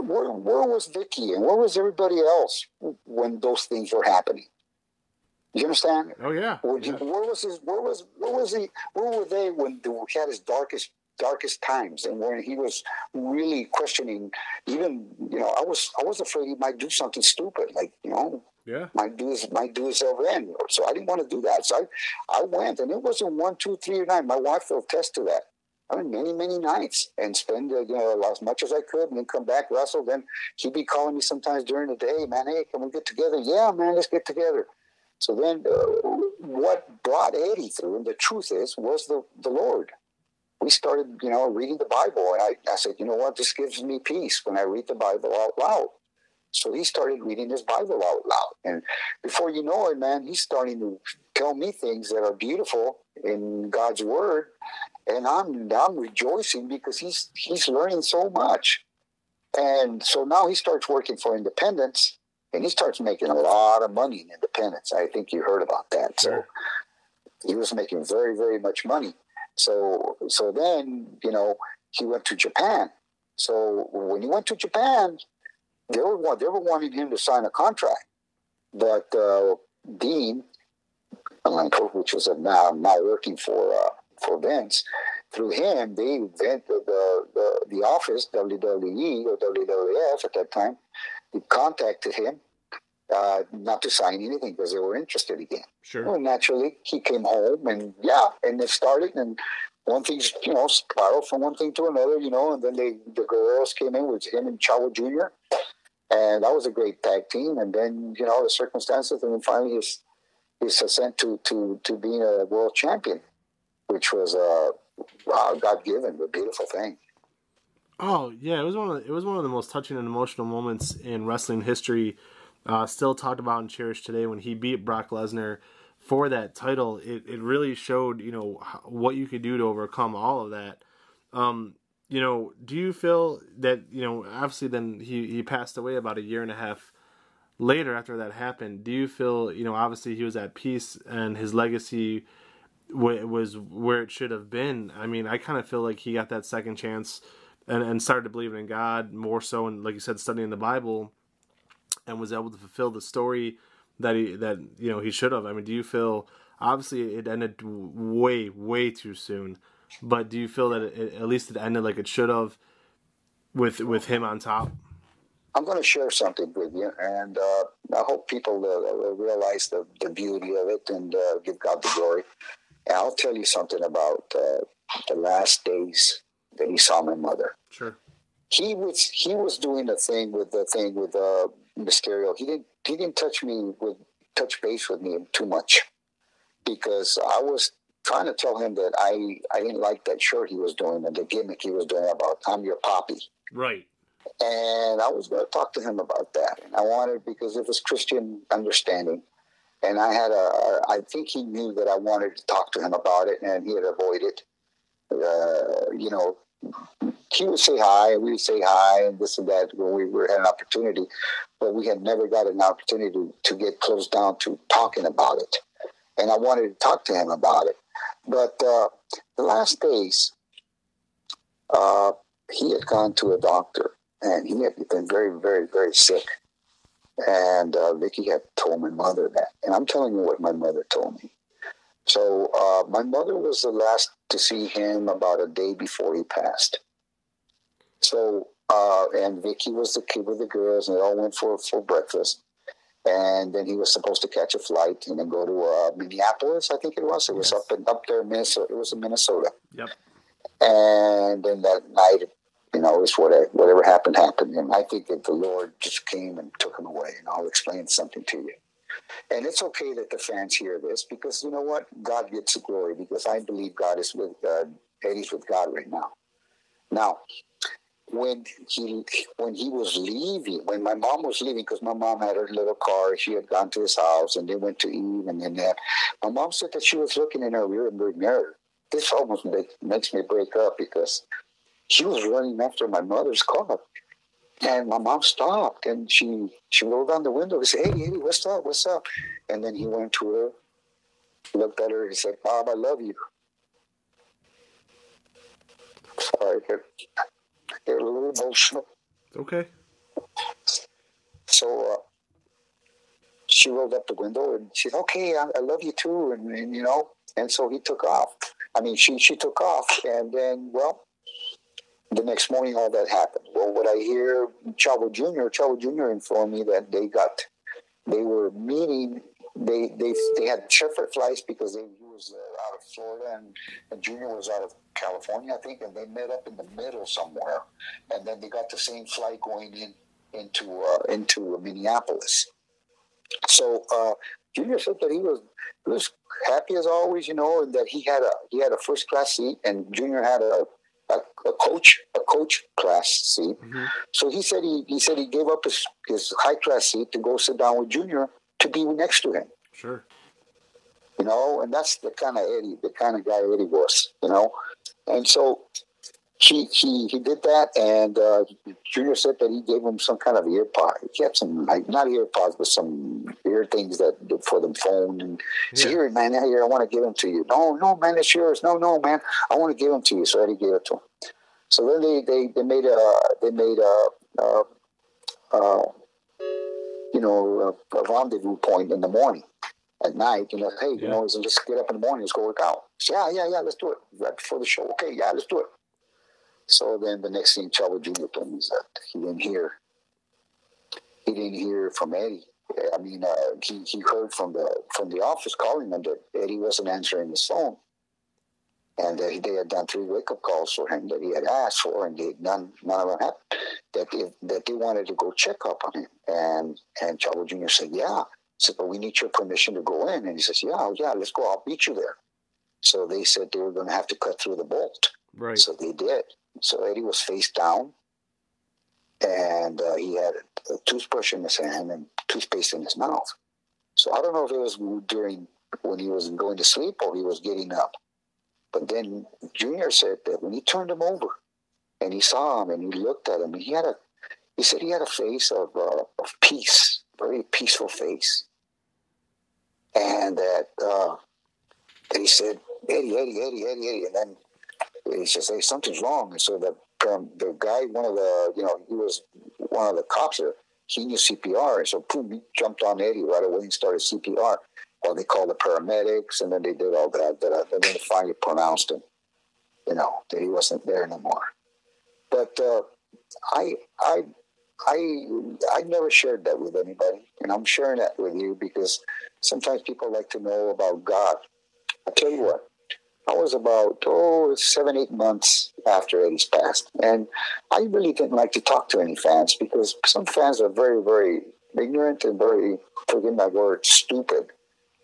where was Vickie and where was everybody else when those things were happening? You understand? Oh yeah. Where were they when he had his darkest darkest times, and when he was really questioning, even I was afraid he might do something stupid, like Yeah. might do his over end. So I didn't want to do that. So I went, and it wasn't 1, 2, 3 or 9. My wife will attest to that. I mean, many nights, and spend as much as I could, and then come back, wrestle. Then he'd be calling me sometimes during the day, man. Hey, can we get together? Yeah, man, let's get together. So then, what brought Eddie through, and the truth was the Lord. We started, reading the Bible, and I said, you know what? This gives me peace when I read the Bible out loud. So he started reading his Bible out loud, and before you know it, man, he's starting to tell me things that are beautiful in God's Word, and I'm rejoicing because he's learning so much. And so now he starts working for Independence, and he starts making a lot of money in Independence. I think you heard about that. So he was making very, very much money. So then, he went to Japan. So when he went to Japan, they were wanting him to sign a contract. But Dean, which was now working for Vince, through him, they invented the office, WWE or WWF at that time. They contacted him not to sign anything because they were interested again. Sure. Well, naturally, he came home, and it started, and one thing, spiraled from one thing to another, and then the Guerreros came in with him and Chavo Jr., and that was a great tag team. And then, the circumstances, and then finally his ascent to being a world champion, which was God-given, a beautiful thing. Oh yeah, it was one of the most touching and emotional moments in wrestling history. Still talked about and cherished today when he beat Brock Lesnar for that title. It really showed what you could do to overcome all of that. Do you feel that obviously then he passed away about a year and a half later after that happened? Do you feel obviously he was at peace and his legacy was where it should have been? I mean, I kind of feel like he got that second chance and started believing in God more so, and like you said, studying the Bible, and was able to fulfill the story that he should have. I mean, do you feel, obviously it ended way too soon, but do you feel that at least it ended like it should have with him on top? I'm going to share something with you, and I hope people realize the beauty of it and give God the glory. And I'll tell you something about the last days that he saw my mother. Sure. He was doing the thing with Mysterio. He didn't touch base with me too much, because I was trying to tell him that I didn't like that shirt he was doing and the gimmick he was doing about "I'm your poppy." Right. And I was going to talk to him about that, and I wanted, because it was Christian understanding, and I think he knew that I wanted to talk to him about it, and he had avoided. He would say hi, and we would say hi, and this and that when we had an opportunity, but we had never got an opportunity to get close down to talking about it. And I wanted to talk to him about it. But the last days, he had gone to a doctor, and he had been very, very, very sick. And Vickie had told my mother that. And I'm telling you what my mother told me. So my mother was the last to see him about a day before he passed. So, and Vickie was the kid with the girls, and they all went for breakfast. And then he was supposed to catch a flight and then go to Minneapolis, I think it was. It was up there in Minnesota. It was in Minnesota. Yep. And then that night, it's whatever happened. And I think that the Lord just came and took him away. And I'll explain something to you. And it's okay that the fans hear this, because you know what? God gets the glory, because I believe God is with Eddie's with God right now. Now, when he was leaving, when my mom was leaving, because my mom had her little car, she had gone to his house, and they went to eat, and then my mom said that she was looking in her rear mirror. This almost makes me break up, because she was running after my mother's car. And my mom stopped, and she rolled down the window and said, "Hey, Eddie, what's up? What's up?" And then he went to her, looked at her, and said, "Mom, I love you." Sorry, I get a little emotional. Okay. So she rolled up the window, and she said, "Okay, I love you too," and and so he took off. I mean, she took off, and then, well, the next morning, all that happened. Well, what I hear, Chavo Jr. informed me that they were meeting. They had separate flights because he was out of Florida and Junior was out of California, I think, and they met up in the middle somewhere, and then they got the same flight going into Minneapolis. So Junior said that he was happy as always, and that he had a first class seat, and Junior had a coach class seat. Mm-hmm. So he said he gave up his high class seat to go sit down with Junior to be next to him. Sure. And that's the kind of guy Eddie was, and so he did that, and Junior said that he gave him some kind of ear pod. He had some, not ear pods, but some ear things that for the phone. And he said, "Here, man, here, I want to give them to you." No, man, it's yours. No, man, I want to give them to you. So Eddie gave it to him. So then they made a rendezvous point in the morning. At night, hey, so let's get up in the morning, let's go work out. So, yeah, let's do it. Right before the show. Okay, yeah, let's do it. So then the next thing Chavo Jr. told me is that he didn't hear from Eddie. I mean, he heard from the office calling him that Eddie wasn't answering his phone. And they had done 3 wake-up calls for him that he had asked for, and none of them happened. That they wanted to go check up on him. And Chavo Jr. said, yeah. I said, but we need your permission to go in. And he says, yeah, let's go. I'll meet you there. So they said they were going to have to cut through the bolt. Right. So they did. So Eddie was face down, and he had a toothbrush in his hand and toothpaste in his mouth. So I don't know if it was during when he was going to sleep or he was getting up. But then Junior said that when he turned him over and he saw him and he looked at him, he said he had a face of peace, very peaceful face. And that he said, Eddie. And then he says, hey, something's wrong. And so the guy, he was one of the cops there. He knew CPR. And so, boom, he jumped on Eddie right away and started CPR. Well, they called the paramedics, and then they did all that. And then they finally pronounced him, that he wasn't there anymore. But I never shared that with anybody, and I'm sharing that with you because sometimes people like to know about God. I tell you what, I was about 7-8 months after Eddie's passed, and I really didn't like to talk to any fans because some fans are very, very ignorant and very, forgive my word, stupid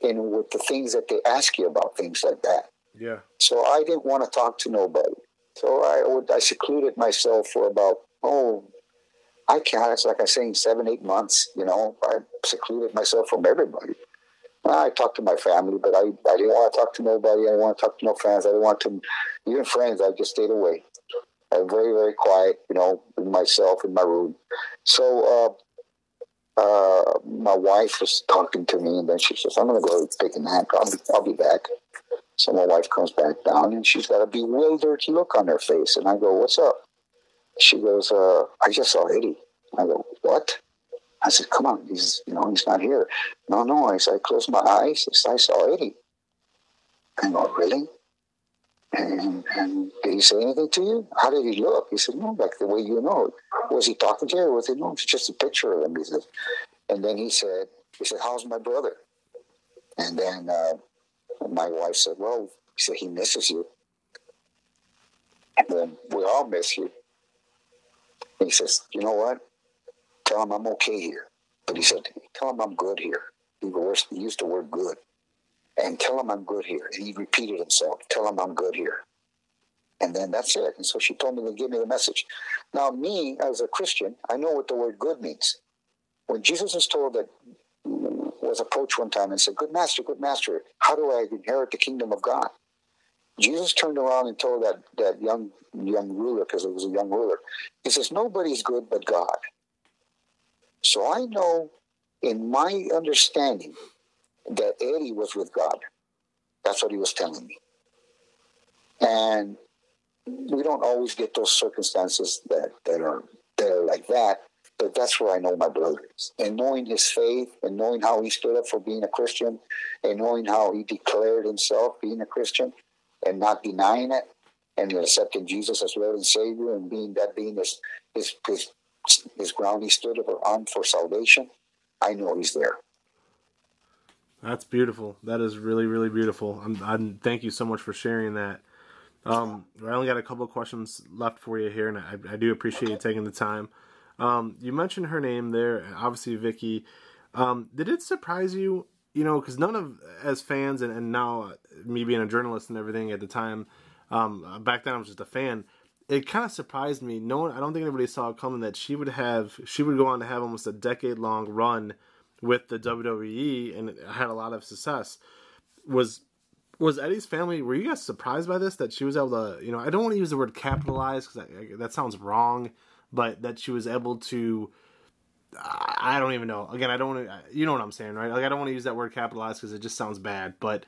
with the things that they ask you about, things like that. Yeah. So I didn't want to talk to nobody. So I secluded myself for about, I can't, it's like I'm saying 7-8 months, I secluded myself from everybody. I talked to my family, but I didn't want to talk to nobody. I didn't want to talk to no fans. I didn't want to, even friends, I just stayed away. I was very, very quiet, with myself in my room. So my wife was talking to me, and then she says, I'm going to go take a nap. I'll be back. So my wife comes back down, and she's got a bewildered look on her face. And I go, what's up? She goes, I just saw Eddie. I go, what? I said, come on, he's not here. No. I said, I closed my eyes. I saw Eddie. I go, really? And did he say anything to you? How did he look? He said, no, like the way you know. Was he talking to you? Or was it, no, it's just a picture of him. He said, and then he said, how's my brother? And then my wife said, well, he said, he misses you. And then we all miss you. And he says, you know what? Tell him I'm okay here. But he said, tell him I'm good here. He used the word good. And tell him I'm good here. And he repeated himself, tell him I'm good here. And then that's it. And so she told me to give me the message. Now, me, as a Christian, I know what the word good means. When Jesus was approached one time and said, good master, how do I inherit the kingdom of God? Jesus turned around and told that young ruler, because it was a young ruler, he says, nobody's good but God. So I know in my understanding that Eddie was with God. That's what he was telling me. And we don't always get those circumstances that are like that, but that's where I know my brother is. And knowing his faith and knowing how he stood up for being a Christian and knowing how he declared himself being a Christian and not denying it, and accepting Jesus as Lord and Savior, and being his ground he stood on for salvation, I know he's there. That's beautiful. That is really, really beautiful. I'm thank you so much for sharing that. I only got a couple of questions left for you here, and I do appreciate you taking the time. You mentioned her name there, obviously Vickie. Did it surprise you, because none of, as fans, and now me being a journalist and everything at the time, back then I was just a fan, it kind of surprised me. I don't think anybody saw it coming that she would go on to have almost a decade-long run with the WWE and had a lot of success. Was Eddie's family, were you guys surprised by this, that she was able to, I don't want to use the word capitalize because that sounds wrong, but that she was able to, I don't even know. Again, I don't want to, you know what I'm saying, right? Like, I don't want to use that word capitalize because it just sounds bad, but,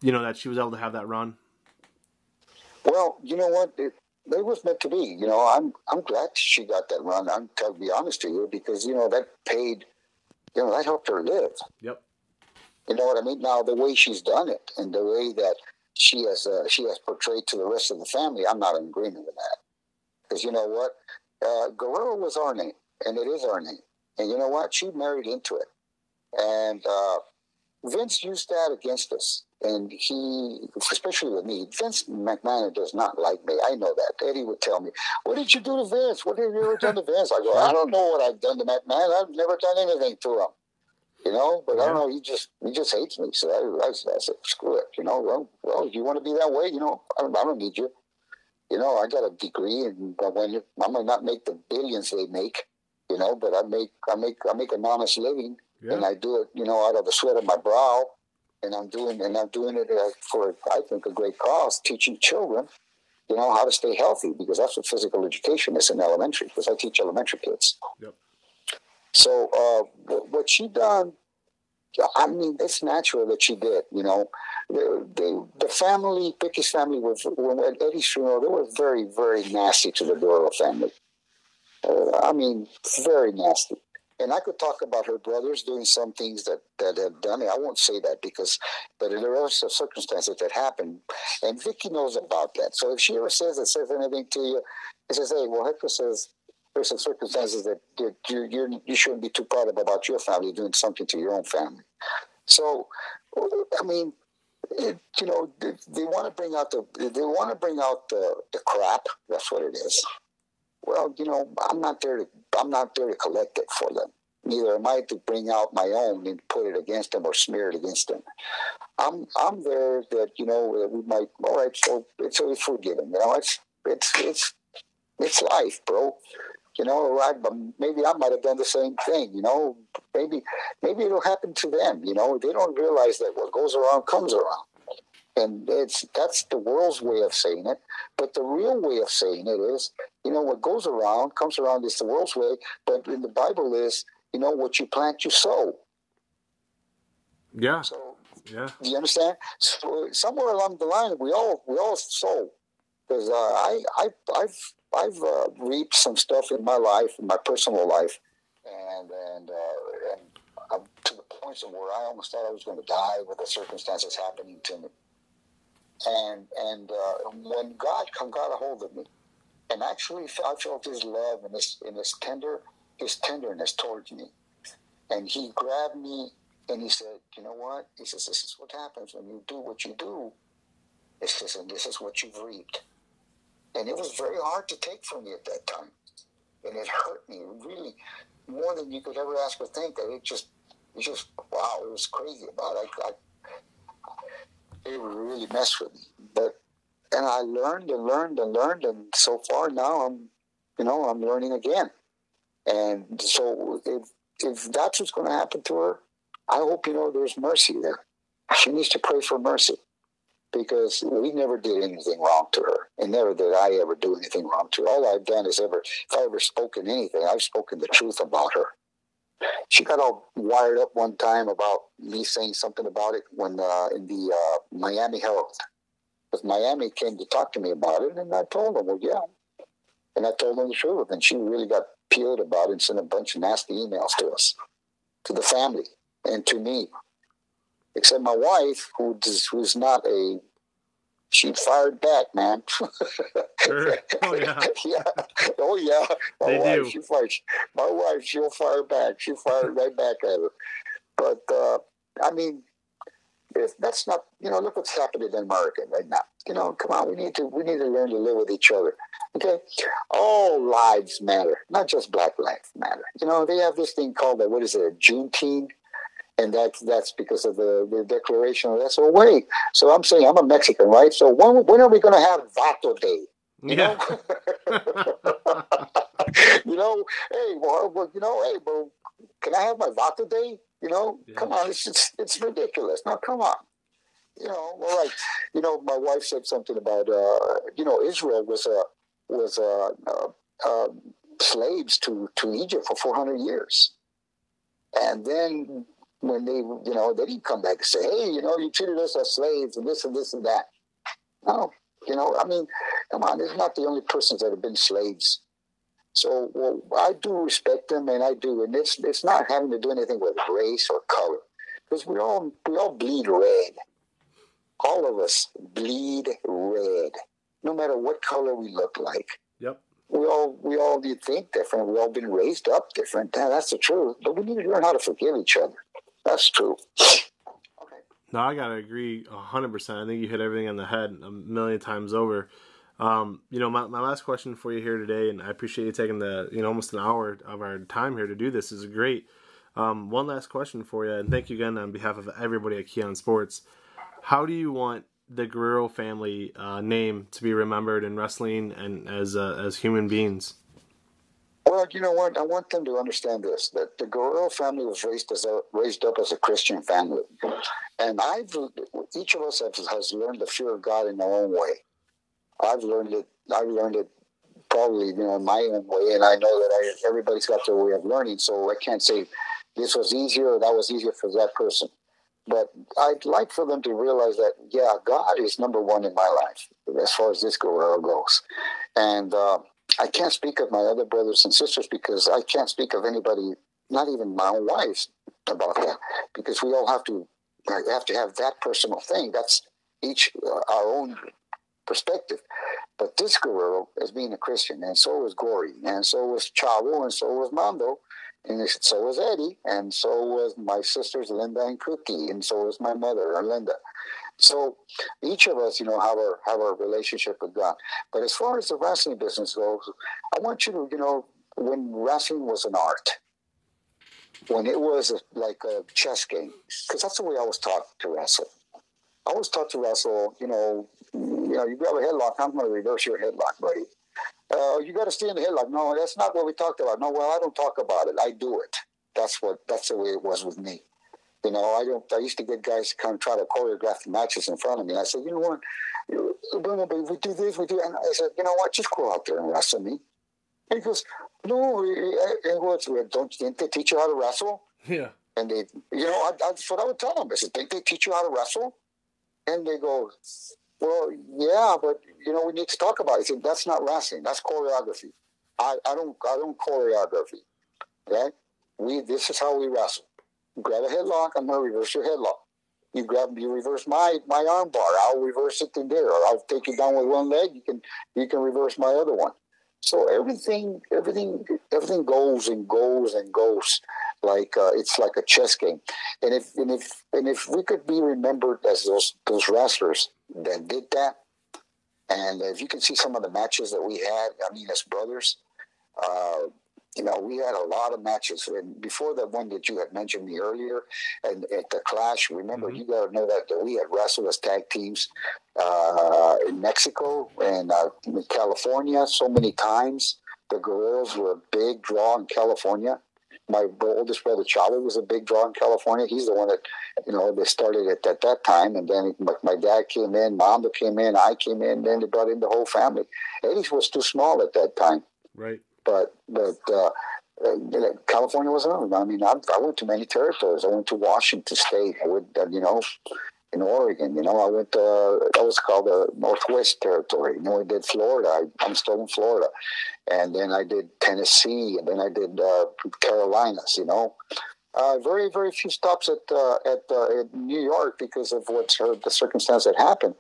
that she was able to have that run. Well, you know what? It was meant to be. I'm glad she got that run. I'm to be honest to you, because, that paid, that helped her live. Yep. You know what I mean? Now, the way she's done it and the way that she has portrayed to the rest of the family, I'm not in agreement with that. Because you know what? Guerrero was our name, and it is our name. And you know what? She married into it. And Vince used that against us. And he, especially with me, Vince McMahon does not like me. I know that. Eddie would tell me, "What did you do to Vince? What have you ever done to Vince?" I go, "I don't know what I've done to McMahon. I've never done anything to him. But I don't know. He just hates me." So I said, "Screw it. Well, if you want to be that way, I don't need you. I got a degree, and I might not make the billions they make, but I make an honest living, and I do it, out of the sweat of my brow, and I'm doing it for, I think, a great cause, teaching children, how to stay healthy, because that's what physical education is in elementary, because I teach elementary kids." Yep. So what she done, I mean, it's natural that she did. The family, Vickie's family, when at Eddie's funeral, they were very, very nasty to the Guerrero family. I mean, very nasty. And I could talk about her brothers doing some things that have done it. I won't say that but there are some circumstances that happened, and Vickie knows about that. So if she ever says anything to you, it says, "Hey, well, Hector says there's some circumstances that you shouldn't be too proud about your family doing something to your own family." So, I mean, they want to bring out the crap. That's what it is. Well, I'm not there to collect it for them. Neither am I to bring out my own and put it against them or smear it against them. I'm there that we might. All right, so it's forgiven. It's life, bro. Maybe I might have done the same thing. Maybe it'll happen to them. They don't realize that what goes around comes around. And that's the world's way of saying it. But the real way of saying it is, what goes around comes around is the world's way. But in the Bible is, what you plant, you sow. Yeah. So, yeah. Do you understand? So somewhere along the line, we all sow. Because I've reaped some stuff in my life, in my personal life, and I'm to the point of where I almost thought I was going to die with the circumstances happening to me. And when God got a hold of me, and actually I felt His love and His tenderness towards me, and He grabbed me and He said, "You know what?" He says, "This is what happens when you do what you do." He says, "And this is what you've reaped." And it was very hard to take from me at that time, and it hurt me really more than you could ever ask or think. It just wow, it was crazy about it. It really messed with me, and I learned, and so far now I'm learning again. And so if that's what's going to happen to her, I hope there's mercy there. She needs to pray for mercy, because we never did anything wrong to her, and never did I ever do anything wrong to her. All I've done is if I ever spoken anything, I've spoken the truth about her. She got all wired up one time about me saying something about it when in the Miami Herald. Because Miami came to talk to me about it, and I told them, well, yeah. And I told them the truth, and she really got peeled about it and sent a bunch of nasty emails to us, to the family, and to me. Except my wife, who's not she fired back, man. Sure. Oh yeah. Yeah. Oh yeah. They do. My wife, she'll fire back. She fired right back at her. But I mean, if that's not, look what's happening in America right now. Come on, we need to learn to live with each other. Okay, all lives matter, not just Black lives matter. They have this thing called Juneteenth, and that's because of the Declaration. That's a way. So I'm saying I'm a Mexican, right? So when are we going to have Vato Day? You know? Hey, hey, bro, can I have my Vato Day? Come on, it's ridiculous. Now, come on. All right. My wife said something about, Israel was slaves to Egypt for 400 years. And then when they didn't come back and say, hey, you treated us as slaves and this and this and that. No, I mean, come on, they're not the only persons that have been slaves. So, I do respect them, and I do, and it's not having to do anything with race or color, because we all bleed red. All of us bleed red, no matter what color we look like. Yep. We all think different. We all been raised up different. That's the truth. But we need to learn how to forgive each other. That's true. Okay. No, I gotta agree 100%. I think you hit everything on the head a million times over. My last question for you here today, and I appreciate you taking the almost an hour of our time here to do this. Is great. One last question for you, and thank you again on behalf of everybody at Keon Sports. How do you want the Guerrero family name to be remembered in wrestling and as human beings? Well, you know what? I want them to understand this: that the Guerrero family was raised up as a Christian family, and each of us has learned the fear of God in our own way. I've learned it probably, in my own way, and I know that everybody's got their way of learning, so I can't say this was easier or that was easier for that person. But I'd like for them to realize that, yeah, God is number one in my life as far as this Guerrero goes. And I can't speak of my other brothers and sisters because I can't speak of anybody, not even my own wives, about that, because we all have to have that personal thing. That's each our own perspective. But this Guerrero, as being a Christian, and so was Gory, and so was Chavo, and so was Mando, and so was Eddie, and so was my sisters Linda and Cookie, and so was my mother, Linda. So each of us, have our relationship with God. But as far as the wrestling business goes, I want you to, when wrestling was an art, when it was like a chess game, because that's the way I was taught to wrestle. I was taught to wrestle, you grab a headlock, I'm going to reverse your headlock, buddy. You got to stay in the headlock. No, that's not what we talked about. No, well, I don't talk about it. I do it. That's the way it was with me. I used to get guys to kind of try to choreograph the matches in front of me. And I said, you know what? We do this, we do. And I said, you know what? Just go out there and wrestle me. And he goes, no. Didn't they teach you how to wrestle? Yeah. And they, that's what I would tell them. I said, didn't they teach you how to wrestle? And they go, well, yeah, but we need to talk about it. I said, that's not wrestling. That's choreography. I don't choreography. Okay? This is how we wrestle. You grab a headlock, I'm going to reverse your headlock. You reverse my arm bar, I'll reverse it in there. Or I'll take you down with one leg, you can reverse my other one. So everything goes and goes and goes, like it's like a chess game. And if we could be remembered as those wrestlers that did that, and if you can see some of the matches that we had, as brothers, we had a lot of matches. And before the one that you had mentioned me earlier, and at the Clash, remember, you got to know that we had wrestled as tag teams in Mexico and in California so many times. The Guerreros were a big draw in California. My oldest brother, Chavo, was a big draw in California. He's the one that, they started it at that time. And then my dad came in, Mom came in, I came in, then they brought in the whole family. Eddie was too small at that time. Right. But California was another. I went to many territories. I went to Washington State. I went, in Oregon. I went to, that was called the Northwest Territory. I did Florida. I'm still in Florida. And then I did Tennessee, and then I did Carolinas, very, very few stops at New York because of the circumstance that happened.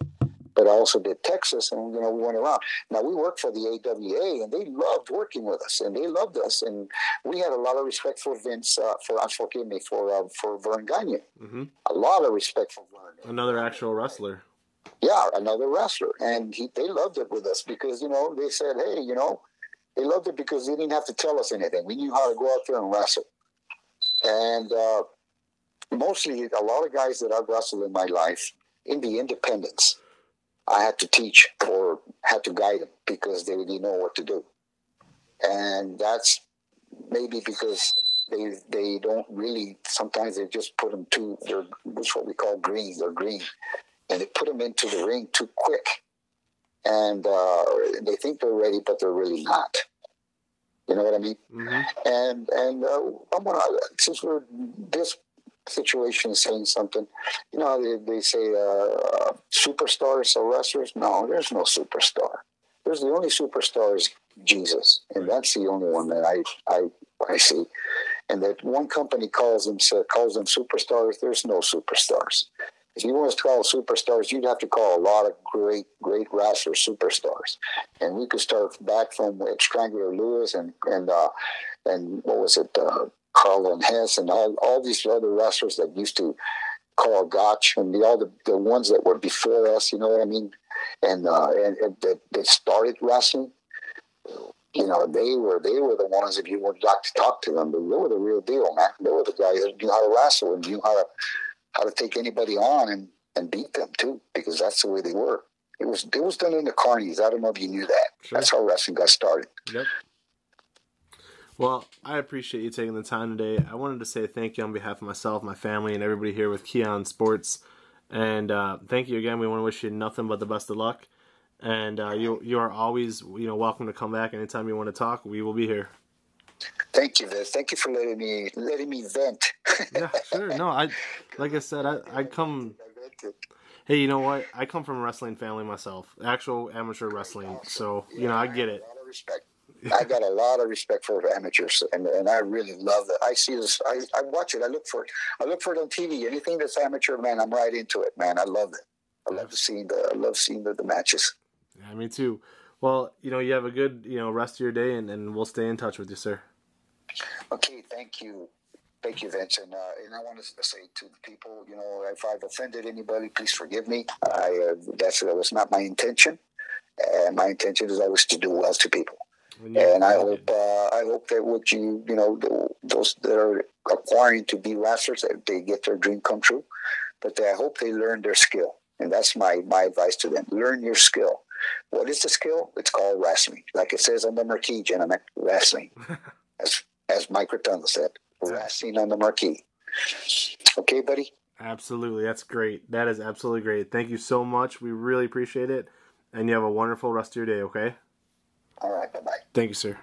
but I also did Texas, and we went around. Now we worked for the AWA, and they loved working with us, and they loved us, and we had a lot of respect for Vince. For Vern Gagne. Mm-hmm. A lot of respect for Vern. Another actual wrestler. Yeah, another wrestler, and they loved it with us because they said, hey, they loved it because they didn't have to tell us anything. We knew how to go out there and wrestle, and mostly a lot of guys that I've wrestled in my life in the independents, I had to teach or had to guide them because they didn't know what to do. And that's maybe because they don't really, sometimes they just put them that's what we call green. They're green. And they put them into the ring too quick. And they think they're ready, but they're really not. You know what I mean? Mm-hmm. And since we're this situation is saying something, they say superstars are wrestlers. No, there's no superstar. The only superstar is Jesus, and that's the only one that I see. And that one company calls them superstars. There's no superstars. If you want to call superstars, you'd have to call a lot of great wrestlers superstars. And we could start back from Strangler Lewis and what was it, Carl and Hess and all these other wrestlers that used to call Gotch and all the ones that were before us, you know what I mean? And that started wrestling. They were the ones, if you would like to talk to them, but they were the real deal, man. They were the guys that knew how to wrestle and knew how to take anybody on and beat them too, because that's the way they were. It was done in the carnies. I don't know if you knew that. Sure. That's how wrestling got started. Yep. Well, I appreciate you taking the time today. I wanted to say thank you on behalf of myself, my family, and everybody here with Keon Sports. And thank you again. We want to wish you nothing but the best of luck. And you are always welcome to come back anytime you want to talk. We will be here. Thank you, Vic. Thank you for letting me vent. Yeah, sure. No, like I said, I come. Hey, you know what? I come from a wrestling family myself, actual amateur wrestling. So I get it. A lot of respect. I got a lot of respect for amateurs, and I really love that. I see this. I watch it. I look for it. I look for it on TV. Anything that's amateur, man, I'm right into it, man. I love it. I love seeing the matches. Yeah, me too. Well, you have a good rest of your day, and we'll stay in touch with you, sir. Okay, thank you, Vince, and I want to say to the people, if I've offended anybody, please forgive me. That was not my intention, and my intention is always to do well to people. And I hope that what those that are acquiring to be wrestlers, that they get their dream come true. But I hope they learn their skill, and that's my advice to them: learn your skill. What is the skill? It's called wrestling. Like it says on the marquee, gentlemen, wrestling. As Mike Rotundo said, wrestling on the marquee. Okay, buddy? Absolutely. That's great. That is absolutely great. Thank you so much. We really appreciate it. And you have a wonderful rest of your day, okay? All right. Bye-bye. Thank you, sir.